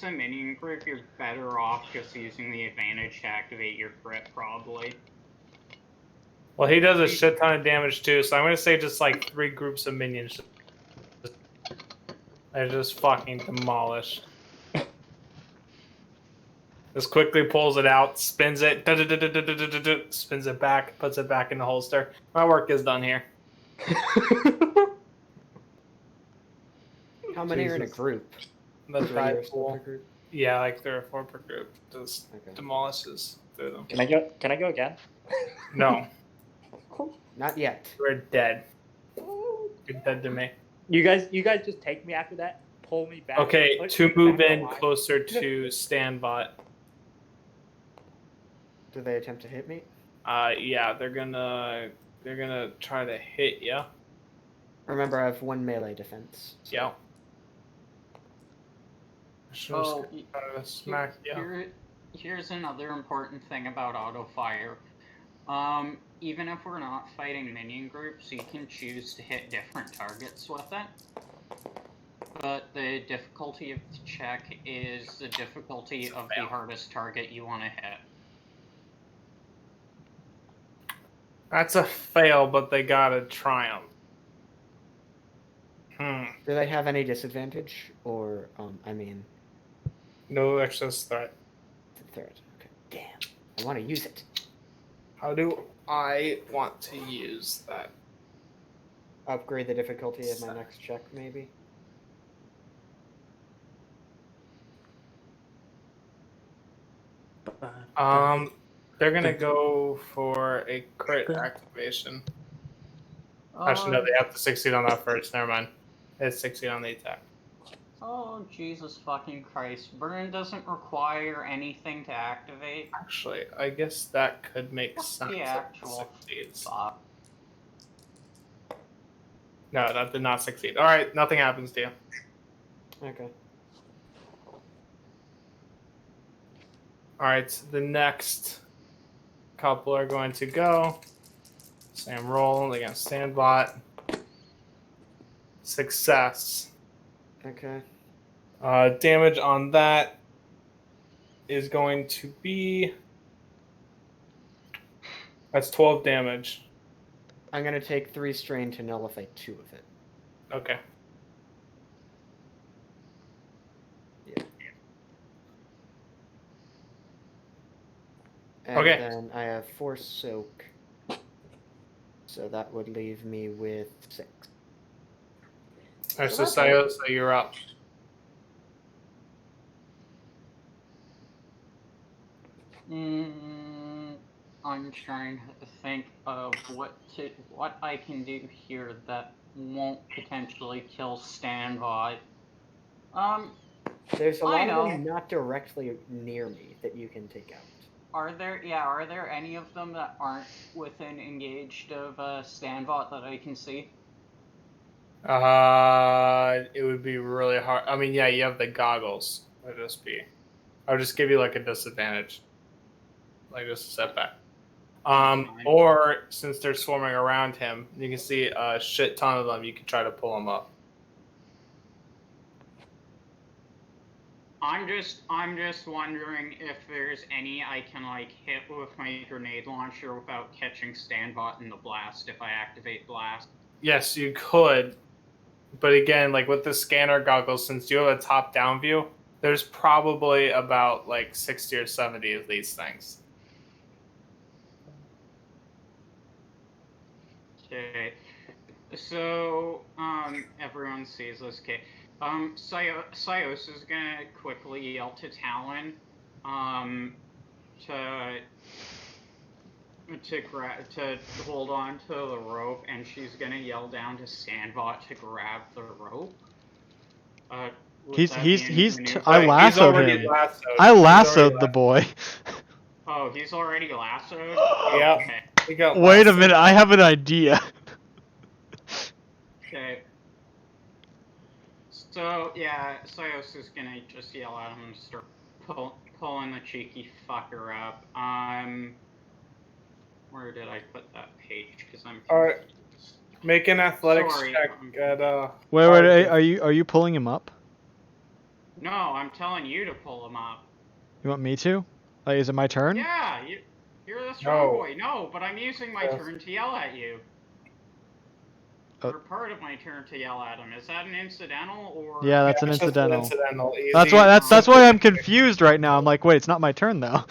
A: a minion group, you're better off just using the advantage to activate your crit, probably.
B: Well, he does a shit ton of damage too, so I'm gonna say just like 3 groups of minions. They're just fucking demolished. Just quickly pulls it out, spins it, spins it back, puts it back in the holster. My work is done here.
C: How many are in a
B: Jesus.
C: group?
B: The
C: 3
B: die
C: or so
B: pool.
C: per group?
B: Yeah, like 3 or 4 per group. Just
C: Okay.
B: demolishes through them.
F: Can I go? Can I go again?
B: No,
C: Not yet.
B: we're dead. You're dead to me.
F: You guys just take me after that. Pull me back.
B: Okay,
F: push
B: to
F: me
B: move
F: back
B: in
F: alive.
B: closer to Standbot.
C: Do they attempt to hit me?
B: Yeah, they're gonna try to hit you.
C: Remember, I have 1 melee defense. so-
B: Yeah.
A: Oh,
B: Smack you.
A: Here's another important thing about auto fire. Even if we're not fighting minion groups, you can choose to hit different targets with it. But the difficulty of the check is the difficulty of the hardest target you want to hit.
B: That's a fail, but they got a triumph.
C: Do they have any disadvantage? Or, I mean...
B: No excess threat.
C: Third. Okay. Damn. I want to use it.
B: How do I want to use that?
C: Upgrade the difficulty of my next check, maybe?
B: They're gonna go for a crit activation. Actually, no, they have to succeed on that first. Never mind. They succeed on the attack.
A: Oh, Jesus fucking Christ. Burn doesn't require anything to activate.
B: Actually, I guess that could make
A: What's
B: sense.
A: the
B: if it
A: actual
B: succeeds.
A: fuck?
B: No, that did not succeed. Alright, nothing happens to you.
C: Okay.
B: Alright, so the next couple are going to go. Same roll against Sandbot. Success.
C: Okay.
B: Damage on that is going to be... That's 12 damage.
C: I'm going to take 3 strain to nullify 2 of it.
B: Okay.
C: Yeah. And
B: Okay.
C: then I have 4 soak. So that would leave me with 6.
B: Alright, so Sayo, so you're up.
A: I'm trying to think of what I can do here that won't potentially kill Stanbot.
C: There's a
A: I
C: lot
A: know.
C: of them not directly near me that you can take out.
A: Are there any of them that aren't within engaged of Stanbot that I can see?
B: It would be really hard. I mean, yeah, you have the goggles. I would just give you like a disadvantage, like just a setback. Or since they're swarming around him, you can see a shit ton of them. You can try to pull them up.
A: I'm just wondering if there's any I can like hit with my grenade launcher without catching Stanbot in the blast if I activate blast.
B: Yes, you could, but again, like with the scanner goggles, since you have a top-down view, there's probably about like 60 or 70 of these things.
A: Okay. So, everyone sees this. Okay. Sios is gonna quickly yell to Talon, to hold on to the rope, and she's gonna yell down to Sandbot to grab the rope.
D: I
B: He's
D: lassoed
B: already
D: him.
B: lassoed.
D: I
B: He's already
D: lassoed the boy.
A: Oh, he's already lassoed?
B: Yeah.
A: Okay.
B: He got
D: Wait a
B: lassoed.
D: minute, I have an idea.
A: Okay. So, yeah, Sios is gonna just yell at him and start pulling the cheeky fucker up. Where did I put that page? Because I'm confused.
B: Alright. Make an athletics
A: Sorry.
B: check at
D: Wait, are you pulling him up?
A: No, I'm telling you to pull him up.
D: You want me to? Like, is it my turn?
A: Yeah, you're the strong
B: No.
A: boy. No, but I'm using my turn to yell at you.
D: Oh.
A: Or part of my turn to yell at him. Is that an incidental or?
D: Yeah, that's an
B: it's just
D: incidental.
B: Easy.
D: That's why I'm confused right now. I'm like, wait, it's not my turn though.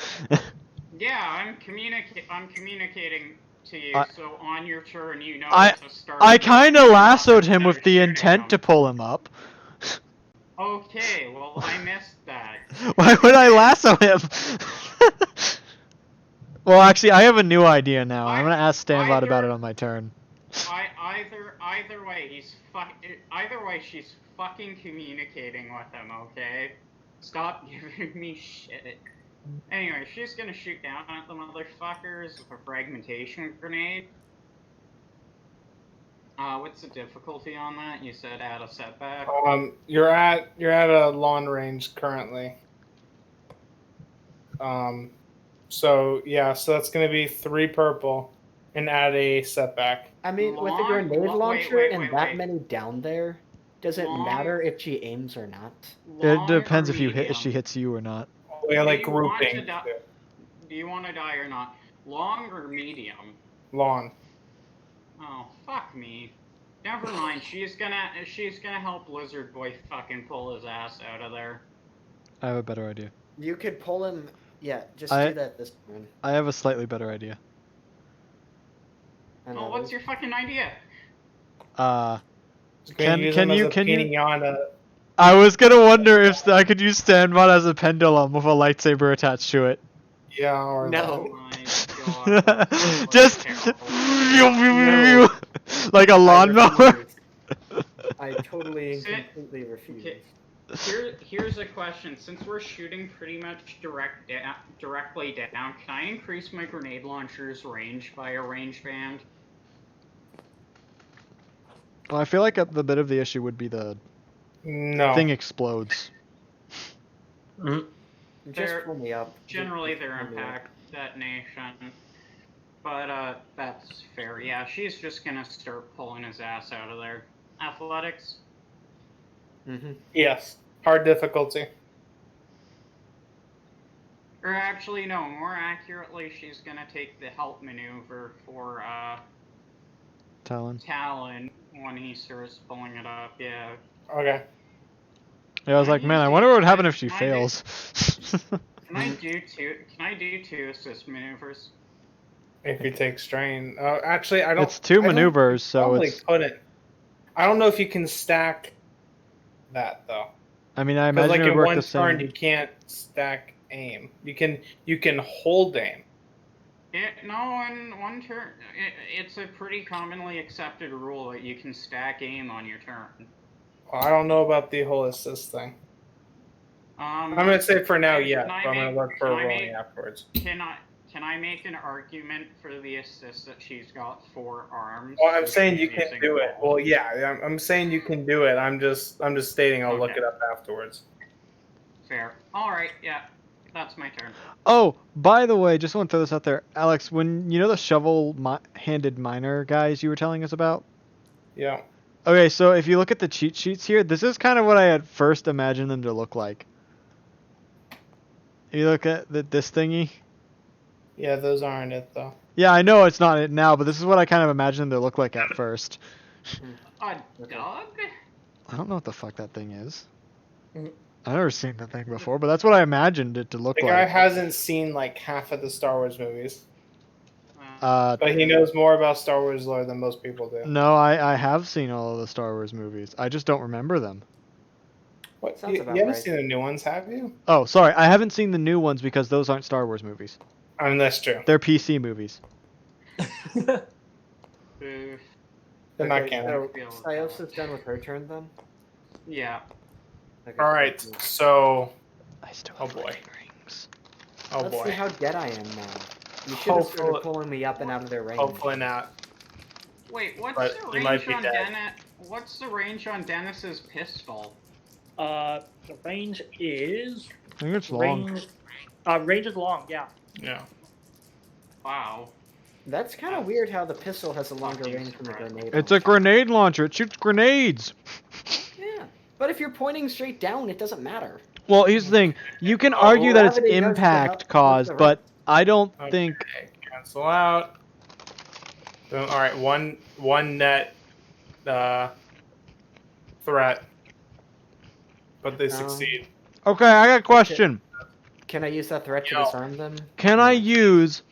A: Yeah, I'm communicating to you. So on your turn, you know to start.
D: I kind of lassoed him with the intent to pull him up.
A: Okay, well I missed that.
D: Why would I lasso him? Well, actually, I have a new idea now. I'm gonna ask Stanbot about it on my turn.
A: Either way, she's fucking communicating with him. Okay, stop giving me shit. Anyway, she's gonna shoot down at the motherfuckers with a fragmentation grenade. What's the difficulty on that? You said add a setback.
B: You're at a long range currently. So that's gonna be 3 purple, and add a setback.
C: I mean, with a grenade launcher and that many down there, does it matter if she aims or not?
D: It depends if she hits you or not.
B: We are like grouping.
A: Do you want to die or not? Long or medium?
B: Lawn.
A: Oh, fuck me. Never mind. She's gonna help Lizard Boy fucking pull his ass out of there.
D: I have a better idea.
C: You could pull him. Yeah, just
D: I-
C: do that this turn.
D: I have a slightly better idea.
C: And
A: Oh, what's your fucking idea?
B: Can use him as a
D: can you?
B: pinata.
D: I was gonna wonder if I could use Standbot as a pendulum with a lightsaber attached to it.
B: Yeah, or
C: No.
A: Oh my god.
D: Just
C: No.
D: like a
C: I
D: lawnmower.
C: refuse. I totally and
A: Sit-
C: completely refuse.
A: Okay. Here's a question. Since we're shooting pretty much directly down, can I increase my grenade launcher's range by a range band?
D: Well, I feel like the bit of the issue would be the
B: No.
D: thing explodes.
C: Just
A: They're-
C: pull me up.
A: Generally,
C: Just
A: their
C: pull me up.
A: impact detonation. But that's fair. Yeah, she's just gonna start pulling his ass out of there. Athletics.
B: Yes. Hard difficulty.
A: Or actually, no. More accurately, she's gonna take the help maneuver for
D: Talon.
A: Talon when he starts pulling it up. Yeah.
B: Okay.
D: Yeah, I was like, man, I wonder what would happen if she
A: Can I
D: fails.
A: Can I do two? Can I do two assist maneuvers?
B: If you take strain. Actually, I don't.
D: It's two
B: I don't-
D: maneuvers,
B: you
D: so
B: probably
D: it's.
B: couldn't. I don't know if you can stack that though.
D: I mean, I
B: Because
D: imagine
B: like
D: it would
B: in
D: work
B: one
D: the
B: turn,
D: same.
B: you can't stack aim. You can hold aim.
A: No, in one turn, it's a pretty commonly accepted rule that you can stack aim on your turn.
B: Well, I don't know about the whole assist thing. I'm gonna say for now,
A: Can
B: yeah.
A: I
B: But I'm gonna
A: make-
B: look for
A: can I
B: rolling
A: make-
B: afterwards.
A: Can I make an argument for the assist that she's got 4 arms?
B: Well, I'm
A: so
B: saying
A: she's
B: you can
A: using
B: do it.
A: both?
B: Well, yeah, I'm saying you can do it. I'm just stating I'll look
A: Okay.
B: it up afterwards.
A: Fair. All right. Yeah, that's my turn.
D: Oh, by the way, just want to throw this out there, Alex. When you know the shovel-handed miner guys you were telling us about.
B: Yeah.
D: Okay, so if you look at the cheat sheets here, this is kind of what I at first imagined them to look like. You look at this thingy.
B: Yeah, those aren't it though.
D: Yeah, I know it's not it now, but this is what I kind of imagined them to look like at first.
A: A
C: Okay.
A: dog?
D: I don't know what the fuck that thing is.
F: Mhm.
D: I've never seen that thing before, but that's what I imagined it to look
B: The guy
D: like.
B: hasn't seen like half of the Star Wars movies,
D: Uh,
B: but he knows more about Star Wars lore than most people do.
D: no, I have seen all of the Star Wars movies. I just don't remember them.
B: What?
C: Sounds
B: You
C: about
B: haven't
C: right.
B: seen the new ones, have you?
D: Oh, sorry, I haven't seen the new ones because those aren't Star Wars movies.
B: I mean, that's true.
D: They're PC movies.
A: Oof.
B: They're not
C: Okay,
B: canon.
C: so Styosa's done with her turn then?
A: Yeah.
C: Okay,
B: All right,
C: cool.
B: so
D: I still
B: Oh
D: have
B: boy.
D: lightning rings.
B: oh
C: Let's see
B: boy,
C: how dead I am now. You should have
B: Hopefully-
C: started pulling me up and out of their range.
B: hopefully not.
A: Wait, what's
B: But
A: the
B: you might
A: range
B: be
A: on
B: dead.
A: What's the range on Dennis's pistol?
F: The range is
D: I think it's long.
F: range is long. Yeah.
B: Yeah.
A: Wow.
C: That's kind of weird how the pistol has a longer
A: Fucking
C: range from the
A: Christ.
C: grenade.
D: It's a
C: launcher.
D: grenade launcher. It shoots grenades.
C: Yeah, but if you're pointing straight down, it doesn't matter.
D: Well, here's the thing. You can
B: Oh,
D: argue that it's
C: gravity does the
D: impact
C: help-
D: caused,
C: does the
D: but I don't
B: Okay,
D: think.
B: cancel out. Boom. All right, one net threat, but they succeed.
D: Okay, I got a question.
C: Can I use that threat to
B: Yo.
C: disarm them?
D: Can I use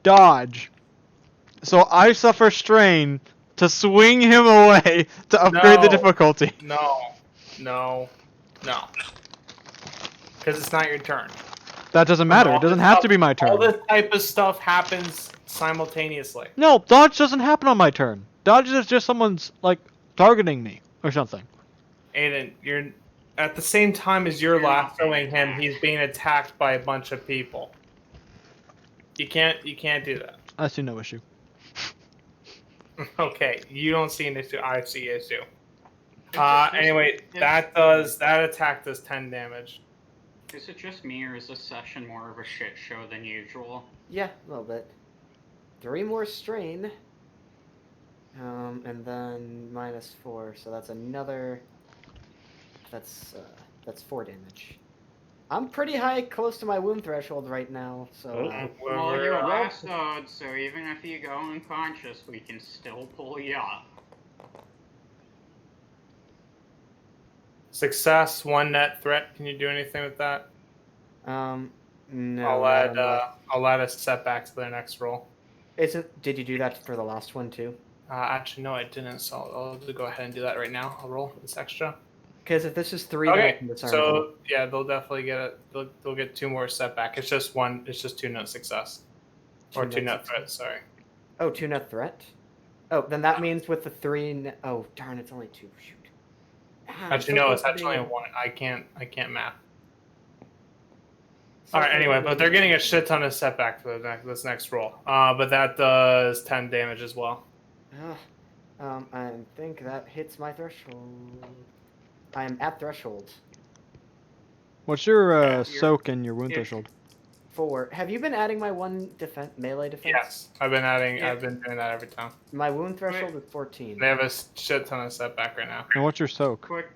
D: dodge so I suffer strain to swing him away to upgrade the
B: No.
D: difficulty?
B: No, because it's not your turn.
D: That doesn't matter.
B: All
D: It doesn't
B: this
D: have
B: stuff-
D: to be my
B: All
D: turn.
B: this type of stuff happens simultaneously.
D: No, dodge doesn't happen on my turn. Dodge is just someone's like targeting me or something.
B: Aiden, you're at the same time as you're
A: You're not
B: lassoing
A: being
B: him, he's being attacked by a bunch of people. You can't do that.
D: I see no issue.
B: Okay, you don't see an issue. I see issue.
A: Is it
B: Anyway,
A: just-
B: that attack does 10 damage.
A: Is it just me, or is this session more of a shit show than usual?
C: Yeah, a little bit. 3 more strain. And then -4, so that's another. That's 4 damage. I'm pretty high, close to my wound threshold right now. So
A: Well,
B: We're,
A: you're lassoed, so even if you go unconscious, we can still pull you up.
B: success, 1 net threat. Can you do anything with that?
C: no.
B: I'll
C: not
B: add
C: unless-
B: I'll add a setback to their next roll.
C: Did you do that for the last one too?
B: Actually, no, I didn't. So I'll just go ahead and do that right now. I'll roll this extra.
C: Because if this is 3, then I
B: Okay,
C: can disarm
B: so
C: them.
B: yeah, they'll definitely get it. They'll get 2 more setback. It's just 1. It's just 2 net success, or 2 net threat. Sorry.
C: Oh, 2 net threat. Oh, then that means with the 3. Oh, darn! It's only 2. Shoot.
B: Actually, no, it's actually 1. I can't math. All right. Anyway, but they're getting a shit ton of setback for this next roll. But that does 10 damage as well.
C: I think that hits my threshold. I am at threshold.
D: What's your
A: you're-
D: soak and your wound
A: you're-
D: threshold?
C: 4. Have you been adding my 1 melee defense?
B: Yes, I've been adding.
A: Yeah.
B: I've been doing that every time.
C: My wound threshold is 14.
B: They have a shit ton of setback right now.
D: And what's your soak?
A: Quick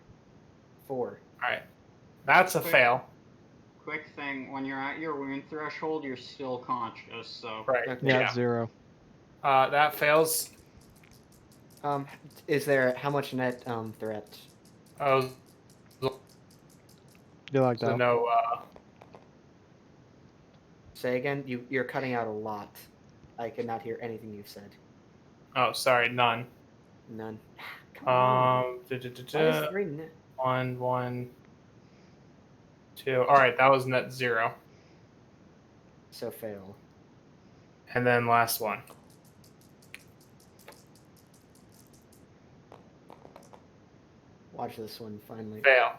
C: 4.
B: All right, that's a fail.
A: thing, when you're at your wound threshold, you're still conscious, so...
B: Right.
C: Okay.
D: Yeah,
B: Yeah.
D: it's 0.
B: That fails.
C: Is there how much net threat?
B: Oh,
D: You like
B: so
D: that?
B: no.
C: Say again. You're cutting out a lot. I could not hear anything you've said.
B: Oh, sorry, none.
C: None. Come on. Why is 3 net?
B: 1, 1, 2. All right, that was net 0,
C: So fail.
B: and then last one.
C: Watch this one finally.
B: Fail.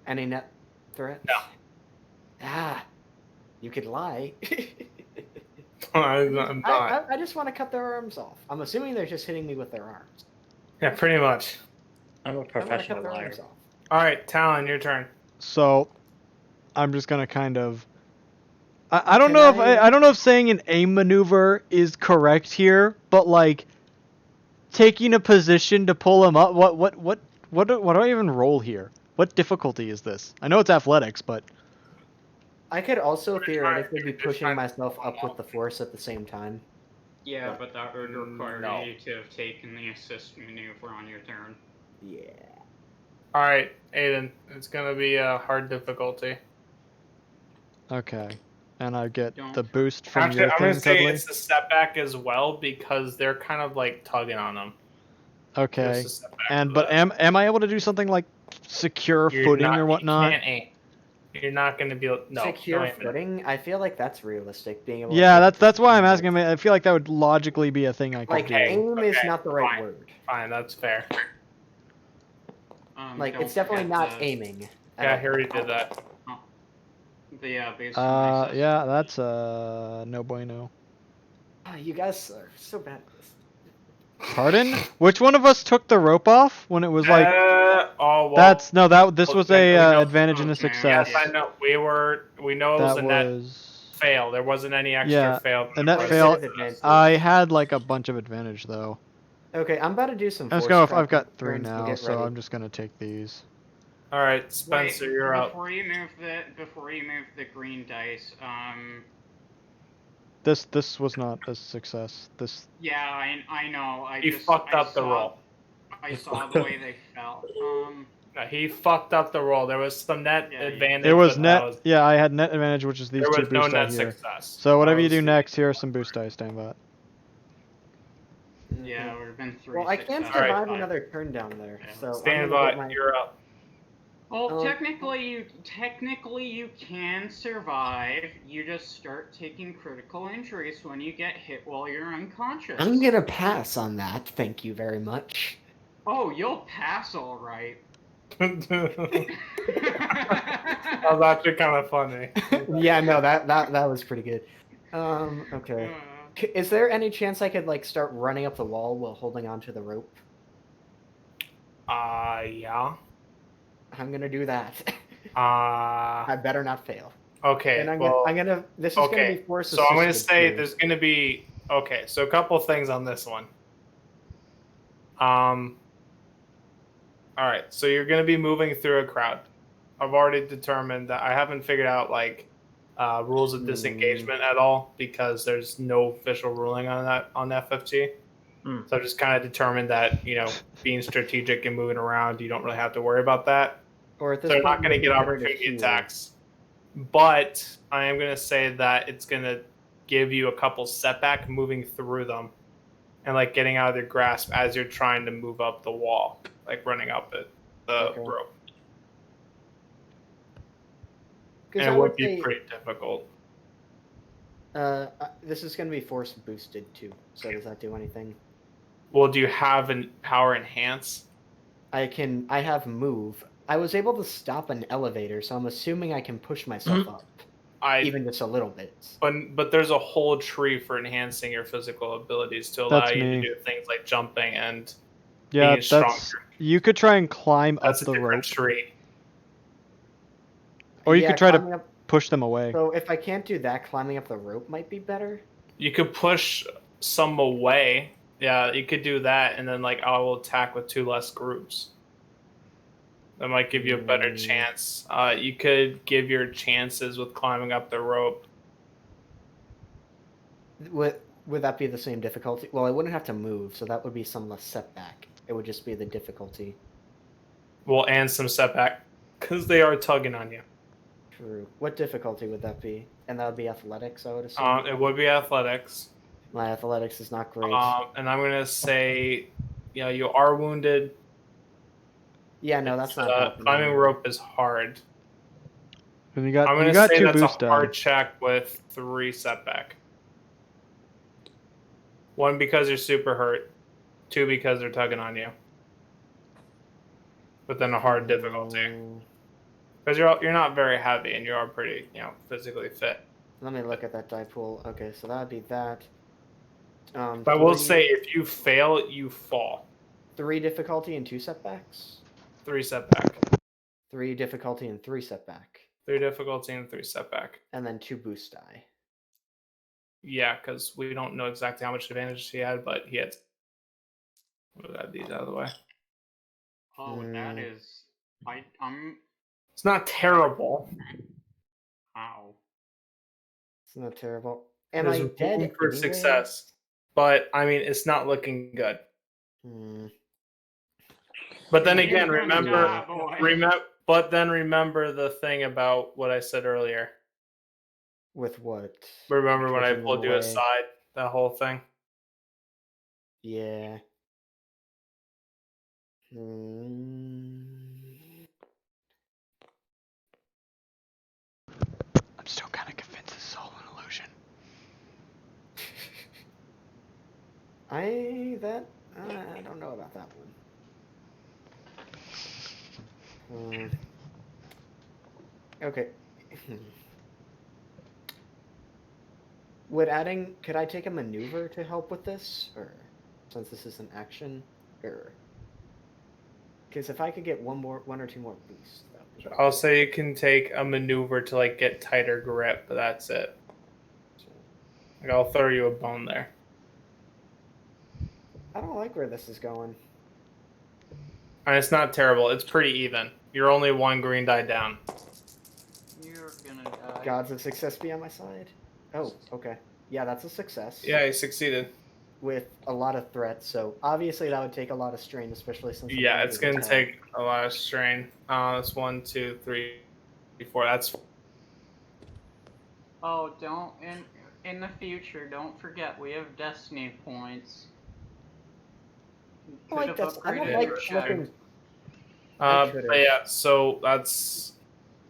C: Any net threat?
B: No.
C: You could lie.
B: I'm not.
C: I just want to cut their arms off. I'm assuming they're just hitting me with their arms.
B: Yeah, pretty much.
F: I'm a
C: I want to cut
F: professional
C: their
F: liar.
C: arms off.
B: All right, Talon, your turn.
D: So, I'm just gonna kind of. I don't
C: Can
D: know if
C: I-
D: I don't know if saying an aim maneuver is correct here, but like taking a position to pull him up. What do I even roll here? What difficulty is this? I know it's athletics, but
C: I could also
B: We're
C: theoretically
B: trying-
C: be
B: we're
C: pushing
B: trying to
C: myself
B: pull
C: up
B: them
C: with the force at the same time.
A: Yeah, but that would require
B: No.
A: you to have taken the assist maneuver on your turn.
C: Yeah.
B: All right, Aiden, it's gonna be a hard difficulty.
D: okay. And I get
A: Don't-
D: the boost from
B: Actually,
D: your
B: I'm
D: thing,
B: gonna say
D: Cuddly?
B: it's a setback as well because they're kind of like tugging on them.
D: Okay.
B: There's a setback
D: And
B: for
D: but
B: that.
D: am I able to do something like secure
B: You're
D: footing
B: not-
D: or whatnot?
B: You can't aim. You're not gonna be able. No.
C: Secure
B: no aiming.
C: footing. I feel like that's realistic. Being able.
D: Yeah,
C: to
D: that's why I'm asking. I feel like that would logically be a thing I could
C: Like
D: do.
C: aim is
B: Okay,
C: not the right
B: fine.
C: word.
B: Fine, that's fair.
C: Like
A: Don't
C: it's definitely
A: forget
C: not
A: the-
C: aiming.
B: Yeah, he already did that.
A: Based on my assist.
D: Yeah, that's no bueno.
C: You guys are so bad at this.
D: Pardon? Which one of us took the rope off when it was like?
B: Oh, well,
D: That's no. This was
B: okay,
D: a
B: we know-
D: advantage and a
A: okay,
D: success.
B: Yes, I know. We know it was
D: That
B: a net
D: was.
B: fail. There wasn't any extra
D: Yeah,
B: fail.
D: a net
C: Like,
D: fail.
C: disadvantage.
D: I had like a bunch of advantage though.
C: Okay, I'm about to do some.
D: I'm just
C: force
D: gonna. I've got
C: tracking
D: 3
C: turns to
D: now,
C: get
D: so
C: ready.
D: I'm just gonna take these.
B: All right, Spencer,
A: Wait,
B: you're up.
A: before you move the green dice,
D: This was not a success. This.
A: yeah, I know.
B: He fucked up the roll.
A: I saw the way they fell.
B: No, he fucked up the roll. There was some net
A: Yeah,
B: advantage.
D: It was
B: but
D: net.
B: that was-
D: Yeah, I had net advantage, which is these
B: there
D: two
B: was no
D: boost die
B: net
D: here.
B: success.
D: So whatever
B: That
D: you do
B: was-
D: next, here are some boost dice. Stand by.
A: Yeah, it would have been 3
C: Well, I can't
A: successes.
B: Alright,
C: survive
B: fine.
C: another turn down there.
A: Yeah.
C: So
B: Stand
C: I'm gonna
B: by.
C: get my-
B: You're up.
A: Well,
C: Um,
A: technically you can survive. You just start taking critical injuries when you get hit while you're unconscious.
C: I'm gonna pass on that. Thank you very much.
A: Oh, you'll pass all right.
B: That was actually kind of funny.
C: Yeah, no, that was pretty good. Okay. Is there any chance I could like start running up the wall while holding onto the rope?
B: Yeah.
C: I'm gonna do that.
B: Uh,
C: I better not fail.
B: okay.
C: And
B: well,
C: I'm gonna. This is gonna
B: okay,
C: be force.
B: so I'm going to
C: assisted
B: say
C: too.
B: there's going to be okay. So a couple things on this one. All right. So you're going to be moving through a crowd. I've already determined that I haven't figured out like rules of disengagement at all because there's no official ruling on that on FFG. So I've just kind of determined that being strategic and moving around, you don't really have to worry about that.
C: Or at this
B: So they're
C: point,
B: not going to get
C: better to
B: opportunity
C: heal.
B: attacks. But I am going to say that it's going to give you a couple setback moving through them and like getting out of their grasp as you're trying to move up the wall, like running up it, the rope. And it would be pretty difficult.
C: This is going to be force boosted too. So does that do anything?
B: Well, do you have an power enhance?
C: I have move. I was able to stop an elevator, so I'm assuming I can push myself up. Even just a little bit.
B: But there's a whole tree for enhancing your physical abilities to allow you to do things like jumping and being stronger.
D: You could try and climb
B: That's
D: up the rope.
B: Tree.
D: Or you could try to push them away.
C: So if I can't do that, climbing up the rope might be better.
B: You could push some away. Yeah, you could do that, and then like I will attack with 2 less groups. That might give you a better chance. You could give your chances with climbing up the rope.
C: Would that be the same difficulty? Well, I wouldn't have to move, so that would be some less setback. It would just be the difficulty.
B: Well, and some setback, because they are tugging on you.
C: True. What difficulty would that be? And that would be athletics, I would assume?
B: It would be athletics.
C: My athletics is not great.
B: And I'm going to say, you are wounded.
C: Yeah, no, that's not
B: climbing rope is hard.
D: And I'm
B: going to say that's a hard check with 3 setback. 1 because you're super hurt. 2 because they're tugging on you. But then a hard difficulty. Because you're not very heavy and you are pretty, physically fit.
C: Let me look at that die pool. Okay, so that would be that.
B: But I will say, if you fail, you fall.
C: 3 difficulty and 2 setbacks?
B: 3 setback.
C: 3 difficulty and 3 setback.
B: 3 difficulty and 3 setback.
C: And then 2 boost die.
B: Yeah, because we don't know exactly how much advantage he had, but he had. We'll add these out of the way.
A: Oh, that is. I'm.
B: It's not terrible.
A: How?
C: It's not terrible. Am I dead
B: for success? But I mean, it's not looking good. But then again, remember. But then remember the thing about what I said earlier.
C: With what?
B: Remember when I pulled you aside? That whole thing.
C: Yeah.
D: I'm still kind of convinced this is all an illusion.
C: I don't know about that one. Okay. Could I take a maneuver to help with this? Or since this is an action? Or because if I could get one or two more boosts,
B: I'll say you can take a maneuver to like get tighter grip, but that's it. Like I'll throw you a bone there.
C: I don't like where this is going.
B: And it's not terrible. It's pretty even. You're only 1 green die down.
A: You're gonna die.
C: Gods of success be on my side? Oh, okay. Yeah, that's a success.
B: Yeah, he succeeded.
C: With a lot of threats, so obviously that would take a lot of strain, especially since...
B: Yeah, it's going to take a lot of strain. That's 1, 2, 3, 4. That's...
A: Oh, don't... In the future, don't forget, we have destiny points.
C: I don't like flipping...
B: but yeah, so that's...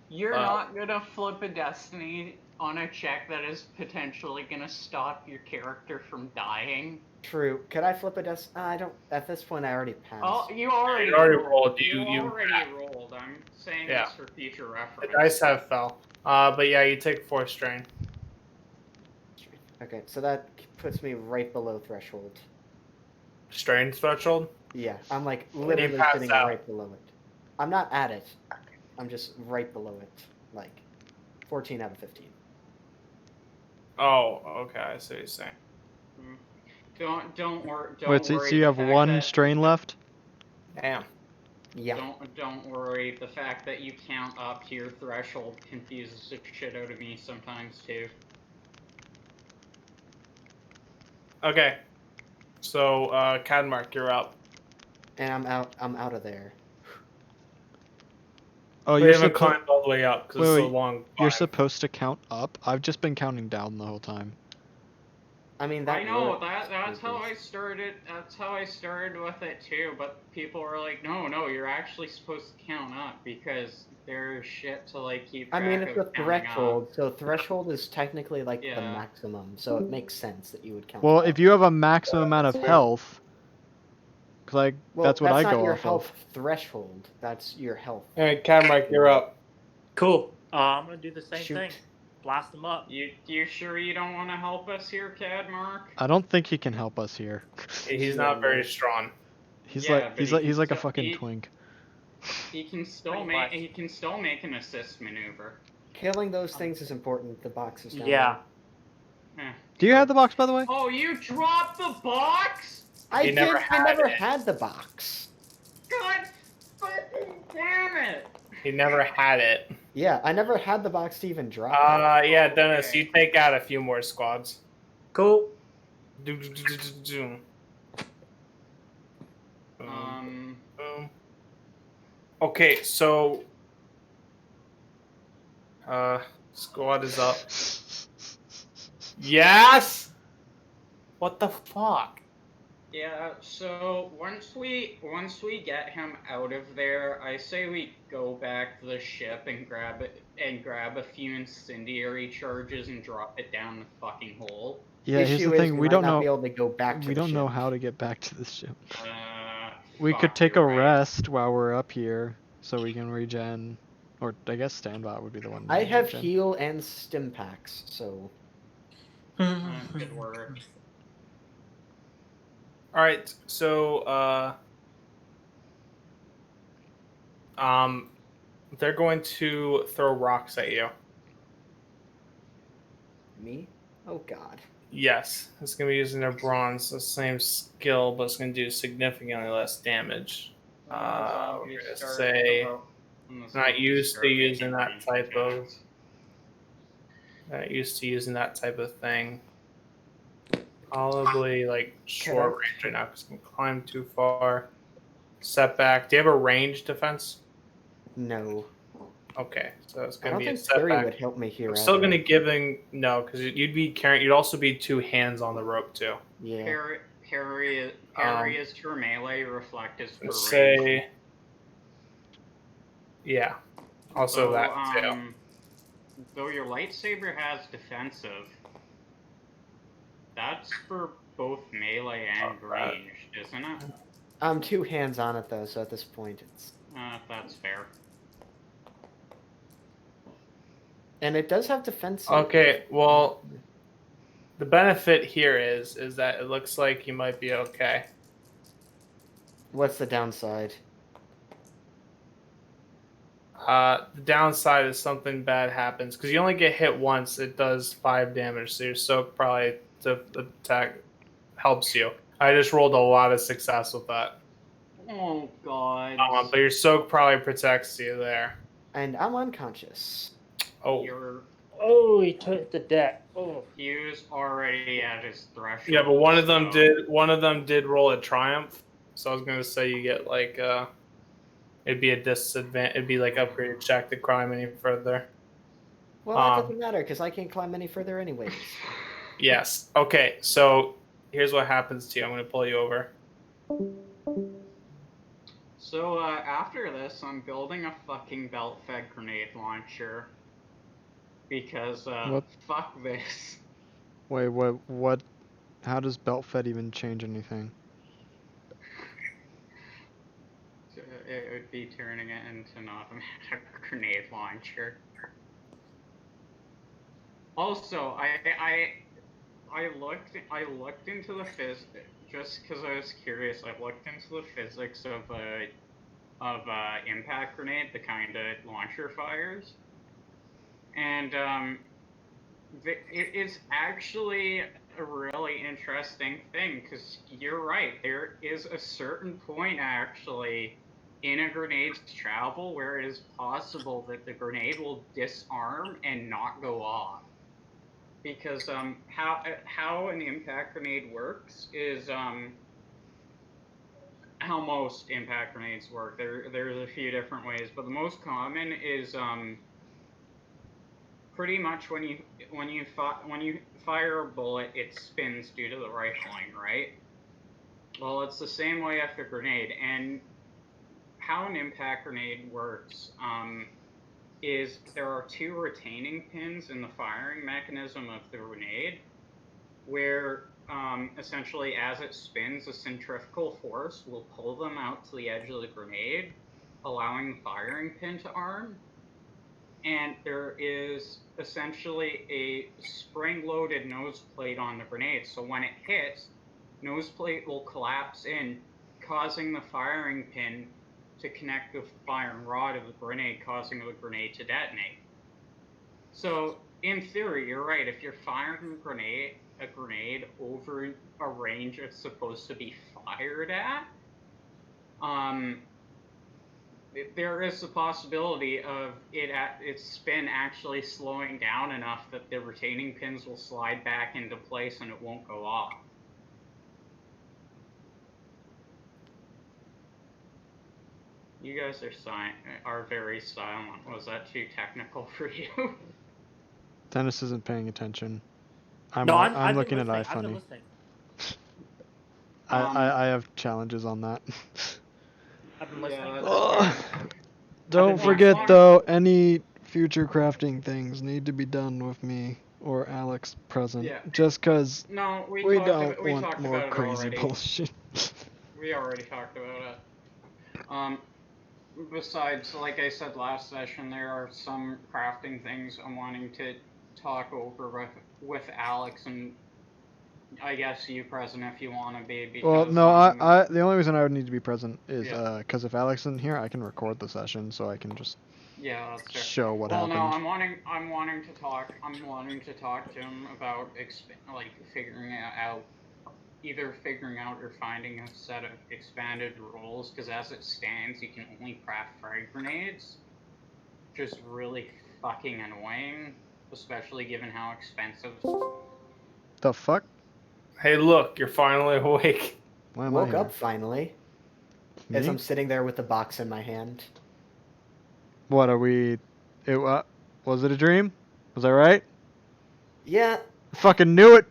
A: You're not going to flip a destiny on a check that is potentially going to stop your character from dying.
C: True. Could I flip a destiny? I don't... At this point, I already passed.
A: Oh, you already
B: rolled.
A: You already rolled. I'm saying this for future reference.
B: The dice have fell. But yeah, you take 4 strain.
C: Okay, so that puts me right below threshold.
B: Strain threshold?
C: Yeah, I'm like literally sitting right below it. I'm not at it. I'm just right below it. Like 14 out of 15.
B: Oh, okay, I see what you're saying.
A: Don't worry.
D: Wait, so you have 1 strain left?
B: Damn.
C: Yeah.
A: Don't worry. The fact that you count up to your threshold confuses the shit out of me sometimes too.
B: Okay. So, Cadmark, you're up.
C: And I'm out of there.
D: Oh,
B: We
D: you're
B: haven't
D: supposed.
B: climbed all the way up because it's a long
D: You're
B: climb.
D: supposed to count up. I've just been counting down the whole time.
C: I mean, that
A: I know
C: works,
A: that's how
C: guess.
A: I started. That's how I started with it too. But people were like, no, you're actually supposed to count up because there's shit to like keep
C: I
A: track
C: mean, it's
A: of
C: a
A: counting
C: threshold, so threshold is technically like the
A: Yeah.
C: maximum, so it makes sense that you would count.
D: Well,
C: up.
D: if you have a maximum amount of health, like
C: Well,
D: that's what I
C: not
D: go
C: your
D: off
C: health
D: of.
C: threshold. That's your health.
B: All right, Cadmark, you're up.
F: Cool. I'm gonna do the same
C: Shoot.
F: thing. Blast them up.
A: You sure you don't want to help us here, Cadmark?
D: I don't think he can help us here.
B: He's not very strong.
D: He's
A: Yeah,
D: like
A: but
D: he's
A: he
D: like
A: can
D: he's like a
A: still-
D: fucking
A: he-
D: twink.
A: He can still
F: Pretty
A: make
F: much.
A: an assist maneuver.
C: Killing those things is important. The box is down
F: Yeah.
A: Eh.
D: Do you have the box, by the way?
A: Oh, you dropped the box?
C: there. I
B: He never
C: I
B: had
C: never
B: it.
C: had the box.
A: God fucking damn it!
B: He never had it.
C: Yeah, I never had the box to even drop it.
B: Yeah, Dennis,
A: Okay.
B: you take out a few more squads.
F: Cool.
B: Boom.
A: Um,
B: Boom. Okay, so squad is up. Yes. What the fuck?
A: yeah. So once we get him out of there, I say we go back to the ship and grab a few incendiary charges and drop it down the fucking hole.
D: Yeah, here's
C: Issue
D: the
C: is
D: thing.
C: we
D: We
C: might
D: don't
C: not
D: know.
C: be able to go back to
D: We
C: the
D: don't know
C: ship.
D: how to get back to the ship. We
A: Fuck,
D: could take a
A: you're right.
D: rest while we're up here, so we can regen, or I guess standby would be the one.
C: I
D: to
C: have
D: regen.
C: heal and stim packs, so
A: Good work.
B: All right, so they're going to throw rocks at you.
C: me? Oh god.
B: Yes, it's going to be using their bronze, the same skill, but it's going to do significantly less damage. We're going to say not used to using that type of. Not used to using that type of thing. Probably like short range right now because I can climb too far. Setback. Do you have a range defense?
C: No.
B: Okay, so it's
C: I
B: going to
C: don't
B: be a
C: think Terry
B: setback.
C: would help me here.
B: I'm still
C: either.
B: going to give him no because you'd be carrying. You'd also be two hands on the rope too.
C: Yeah.
A: Parry is for melee, reflect is for range.
B: Say, yeah. Also that too.
A: Though your lightsaber has defensive, that's for both melee and ranged, isn't it?
C: I'm two hands on it though, so at this point it's.
A: That's fair.
C: And it does have defensive.
B: Okay, well, the benefit here is that it looks like you might be okay.
C: What's the downside?
B: The downside is something bad happens because you only get hit once. It does 5 damage, so your soak probably to attack helps you. I just rolled a lot of success with that.
A: Oh god.
B: But your soak probably protects you there.
C: And I'm unconscious.
B: Oh.
F: Oh, he took the deck. Oh.
A: He was already at his threshold.
B: Yeah, but one of them did roll a triumph. So I was gonna say you get like it'd be a disadvantage. It'd be like upgraded check to climb any further.
C: Well, that doesn't matter because I can't climb any further anyways.
B: Yes. Okay. So here's what happens to you. I'm gonna pull you over.
A: So after this, I'm building a fucking belt-fed grenade launcher. Because fuck this.
D: Wait, what? How does belt fed even change anything?
A: It would be turning it into an automatic grenade launcher. Also, I looked into the just because I was curious. I looked into the physics of impact grenade, the kind of launcher fires. And it is actually a really interesting thing because you're right. There is a certain point actually in a grenade's travel where it is possible that the grenade will disarm and not go off. Because how an impact grenade works is how most impact grenades work. There's a few different ways, but the most common is pretty much when you fire a bullet, it spins due to the rifling, right? Well, it's the same way with a grenade, and how an impact grenade works is there are 2 retaining pins in the firing mechanism of the grenade, where essentially as it spins, a centrifugal force will pull them out to the edge of the grenade, allowing the firing pin to arm. And there is essentially a spring-loaded nose plate on the grenade, so when it hits, nose plate will collapse in, causing the firing pin to connect with the firing rod of the grenade, causing the grenade to detonate. So, in theory, you're right. If you're firing a grenade over a range it's supposed to be fired at, there is the possibility of its spin actually slowing down enough that the retaining pins will slide back into place and it won't go off. You guys are very silent. Was that too technical for you?
D: Dennis isn't paying attention. I'm
F: I've
D: looking at
F: been listening. I've been
D: iFunny.
F: listening.
D: I have challenges on that.
F: I've been listening.
A: Yeah,
D: Don't
A: been
D: forget
A: watching.
D: though, any future crafting things need to be done with me or Alex present.
A: Yeah.
D: Just because
A: No, we
D: we
A: talked
D: don't
A: about, we
D: want
A: talked
D: more
A: about it
D: crazy
A: already.
D: bullshit.
A: We already talked about it. Besides, like I said last session, there are some crafting things I'm wanting to talk over with Alex, and I guess you present if you want to be. Because,
D: Well, no, I the only reason I would need to be present is
A: Yeah.
D: because if Alex isn't here, I can record the session so I can just
A: Yeah, that's true.
D: show what
A: well,
D: happened.
A: no, I'm wanting to talk to him about either figuring out or finding a set of expanded rules, because as it stands, you can only craft frag grenades, which is really fucking annoying, especially given how expensive.
D: The fuck?
B: Hey, look, you're finally awake.
D: Why am I
C: Woke
D: here?
C: up finally as
D: Me?
C: I'm sitting there with the box in my hand.
D: What are we? Was it a dream? Was I right?
C: Yeah,
D: Fucking knew it.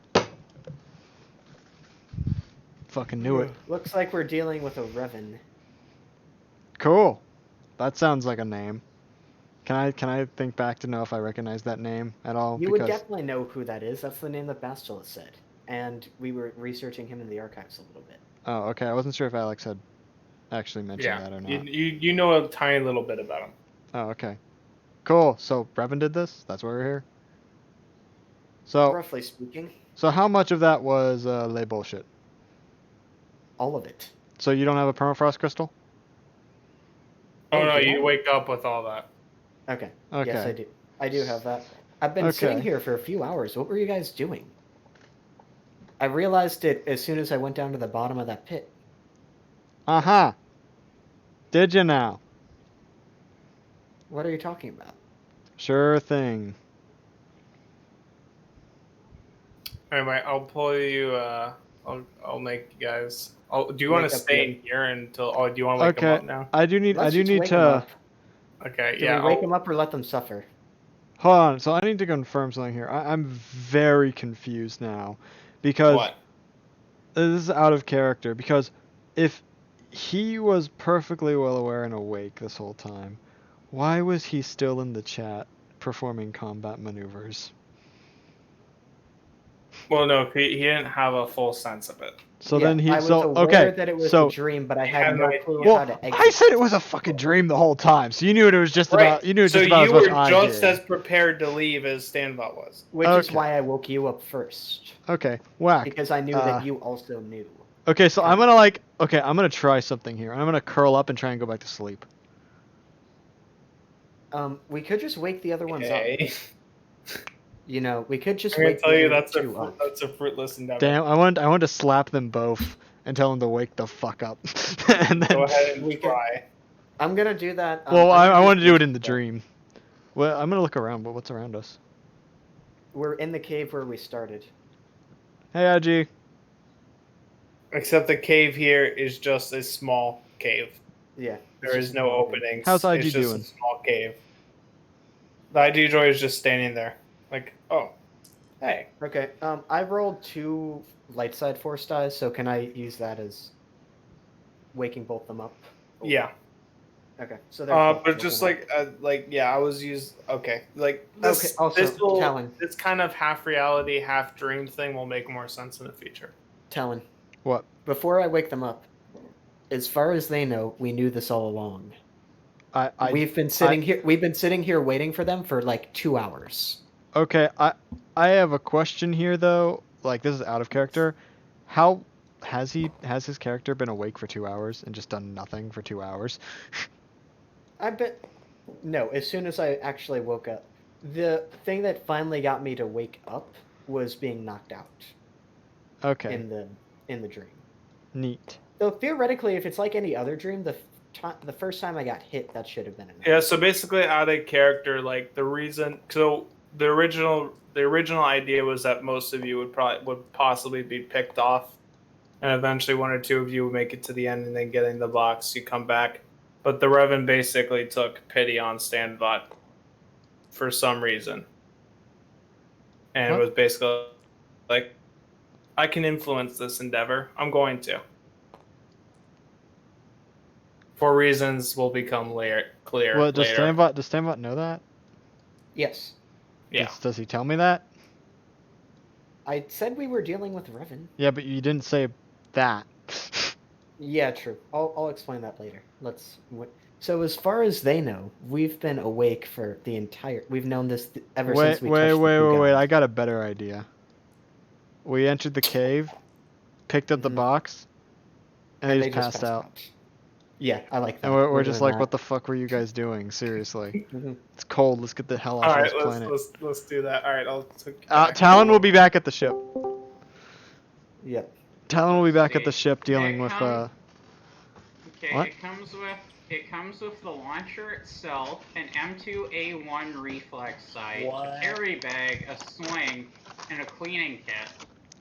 D: Fucking knew it.
C: looks like we're dealing with a Revan.
D: Cool. That sounds like a name. Can I think back to know if I recognize that name at all?
C: You would definitely know who that is. That's the name that Bastila said. And we were researching him in the archives a little bit.
D: Oh, okay. I wasn't sure if Alex had actually mentioned that or not.
B: You know a tiny little bit about him.
D: Oh, okay. Cool. So Brevin did this? That's why we're here? So
C: Roughly speaking,
D: so how much of that was lay bullshit?
C: all of it.
D: So you don't have a permafrost crystal?
B: Oh no,
C: do
B: you
C: I?
B: wake up with all that.
C: Okay.
D: Okay.
C: Yes, I do. I do have that. I've been sitting
D: Okay.
C: here for a few hours. What were you guys doing? I realized it as soon as I went down to the bottom of that pit.
D: Uh-huh. Did you now?
C: What are you talking about?
D: Sure thing.
B: Anyway, I'll pull you. I'll make you guys. Do you want
C: Wake
B: to
C: up
B: stay
C: yet?
B: in here until? Oh, do you want to wake
D: Okay.
B: them up now?
D: I do need
C: Let's just wake 'em
D: to
C: up.
B: Okay,
C: Do
B: yeah.
C: we wake them up or let them suffer?
D: hold on. So I need to confirm something here. I'm very confused now because
B: What?
D: this is out of character, because if he was perfectly well aware and awake this whole time, why was he still in the chat performing combat maneuvers?
B: Well, no, he didn't have a full sense of it.
D: So
C: Yeah,
D: then he
C: I was
D: so
C: aware
D: okay.
C: that it was
D: so
C: a dream, but I
B: He
C: had
B: had
C: no
B: no
C: clue
D: well,
C: how to exit.
D: I said it was a fucking dream the whole time, so you knew it was just about you knew
B: so
D: just about
B: you
D: as much
B: were
D: I
B: just
D: did.
B: as prepared to leave as Stanbot was.
C: Which is
D: Okay.
C: why I woke you up first.
D: Okay, whack.
C: Because I knew that you also knew.
D: Okay, so I'm gonna try something here. I'm gonna curl up and try and go back to sleep.
C: We could just wake the other ones
B: Okay.
C: up. You know, we could just
B: I'm gonna
C: wake
B: tell
C: the
B: you
C: other
B: that's
C: two up.
B: a fruitless endeavor.
D: Damn, I want to slap them both and tell them to wake the fuck up. And then
B: Go ahead and
C: We could-
B: try.
C: I'm gonna do that.
D: Well,
C: I'm
D: I
C: gonna
D: want to do it
C: this-
D: in the dream. Well, I'm gonna look around, but what's around us?
C: We're in the cave where we started.
D: Hey, IG.
B: Except the cave here is just a small cave.
C: Yeah.
B: There is no openings.
D: How's IG
B: it's just
D: doing?
B: a small cave. The ID droid is just standing there. Like, oh, hey.
C: Okay. I rolled 2 light side force dice, so can I use that as waking both them up?
B: Yeah.
C: Okay. So
B: But just like yeah, I was okay. Like this,
C: Okay, also, Talon.
B: this kind of half reality, half dream thing will make more sense in the future.
C: Talon.
D: What?
C: Before I wake them up, as far as they know, we knew this all along. We've been sitting here waiting for them for like 2 hours.
D: Okay, I have a question here though. Like, this is out of character. How has his character been awake for 2 hours and just done nothing for 2 hours?
C: I bet. No, as soon as I actually woke up, the thing that finally got me to wake up was being knocked out
D: Okay.
C: in the dream.
D: Neat.
C: So theoretically, if it's like any other dream, the first time I got hit, that should have been enough.
B: Yeah. So basically, out of character, like the reason. So the original idea was that most of you would possibly be picked off, and eventually 1 or 2 of you would make it to the end and then get in the box. You come back. But the Revan basically took pity on Stanbot for some reason. And
D: What?
B: it was basically like, I can influence this endeavor. I'm going to. For reasons will become clear
D: Well, does
B: later.
D: Stanbot know that?
C: Yes.
B: Yeah.
D: Does he tell me that?
C: I said we were dealing with Revan.
D: Yeah, but you didn't say that.
C: Yeah, true. I'll explain that later. So as far as they know, we've been awake for the entire. We've known this ever since we touched the
D: Wait!
C: Kugan.
D: I got a better idea. We entered the cave, picked up the
C: Mhm.
D: box, and they
C: they
D: just passed out.
C: Yeah, I like that.
D: And we're just
C: doing
D: like,
C: that.
D: what the fuck were you guys doing? Seriously.
C: Mhm.
D: It's cold. Let's get the hell
B: All
D: off
B: right,
D: this planet.
B: let's do that. All right, I'll.
D: Talon will be back at the ship.
C: Yep.
D: Talon will be back at the
A: See,
D: ship dealing with
A: Okay,
D: What?
A: it comes with the launcher itself, an M2A1 reflex sight,
F: What?
A: a carry bag, a swing, and a cleaning kit.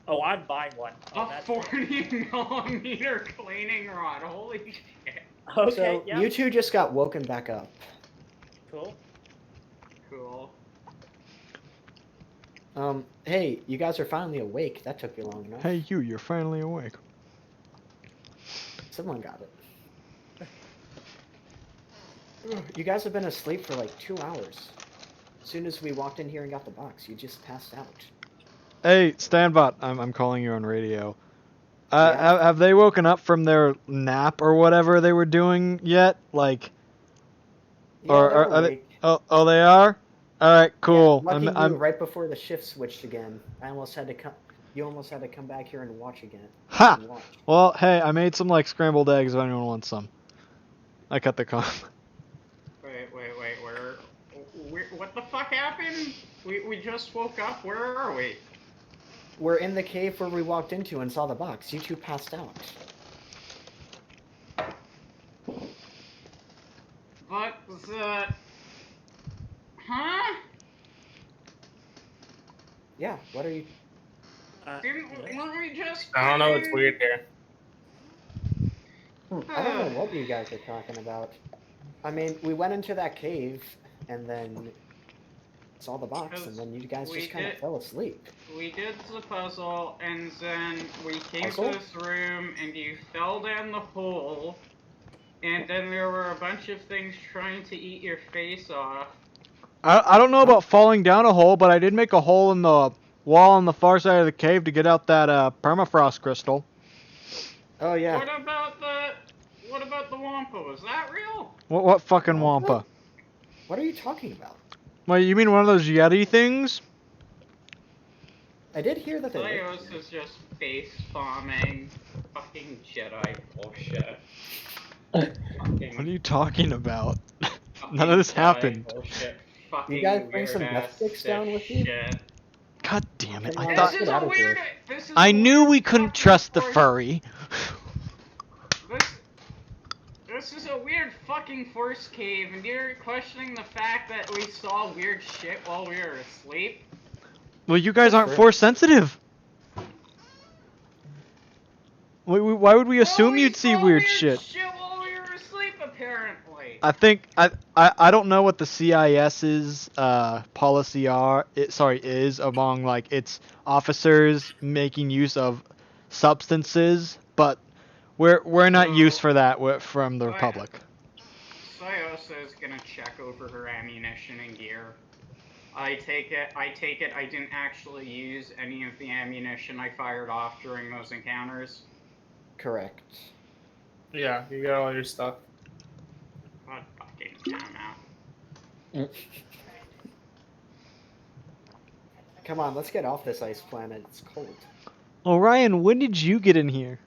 F: Oh, I'm buying one. Oh,
A: A
F: that's
A: 40mm cleaning rod. Holy shit.
F: okay.
C: So
F: Yeah.
C: you two just got woken back up.
F: Cool.
A: Cool.
C: Hey, you guys are finally awake. That took you long enough.
D: Hey, you're finally awake.
C: Someone got it. You guys have been asleep for like 2 hours. As soon as we walked in here and got the box, you just passed out.
D: Hey, Stanbot, I'm calling you on radio.
C: Yeah?
D: Have they woken up from their nap or whatever they were doing yet? Like,
C: Yeah,
D: or
C: they're
D: are they?
C: awake.
D: Oh, they are. All right, cool.
C: Yeah, lucky
D: I'm
C: you, right before the shift switched again. I almost had to come. You almost had to come back here and watch again.
D: Ha!
C: And watch.
D: Well, hey, I made some like scrambled eggs if anyone wants some. I cut the com.
A: Wait, what the fuck happened? We just woke up. Where are we?
C: We're in the cave where we walked into and saw the box. You two passed out.
A: But the... Huh?
C: Yeah, what are you...
A: Weren't we just...
B: I don't know. It's weird here.
C: I don't know what you guys are talking about. I mean, we went into that cave and then saw the box and then you guys
A: We
C: just kind of
A: did-
C: fell asleep.
A: We did the puzzle, and then we came
C: Puzzle?
A: to this room, and you fell down the hole, and then there were a bunch of things trying to eat your face off.
D: I don't know about falling down a hole, but I did make a hole in the wall on the far side of the cave to get out that permafrost crystal.
C: Oh yeah.
A: What about the Wampa? Was that real?
D: What fucking wampa?
C: What are you talking about?
D: Well, you mean one of those Yeti things?
C: I did hear that they lived
A: Leos
C: here.
A: is just face bombing. Fucking Jedi bullshit. Fucking,
D: What are you talking about?
A: fucking
D: None of this
A: Jedi
D: happened.
A: Bullshit. Fucking
C: You guys bring some
A: weird-ass
C: death sticks down with you?
A: shit.
D: God damn it!
C: Come
D: I
C: on.
D: thought
A: This is
C: Get out
A: a
C: of here.
A: weird. This is
D: I
A: a
D: knew
A: weird
D: we couldn't
A: fucking
D: trust the
A: story.
D: furry.
A: This This is a weird fucking force cave, and you're questioning the fact that we saw weird shit while we were asleep?
D: Well, you guys aren't
C: Sure.
D: force sensitive. Why would we assume
A: Well,
D: you'd see weird shit?
A: While we were asleep, apparently.
D: I think I don't know what the CIS's policy is among like its officers making use of substances, but we're not used for that from the Republic.
A: Sayosa is gonna check over her ammunition and gear. I take it I didn't actually use any of the ammunition I fired off during those encounters.
C: Correct.
B: Yeah, you got all your stuff.
A: What fucking timeout.
C: Come on, let's get off this ice planet. It's cold.
D: Orion, when did you get in here?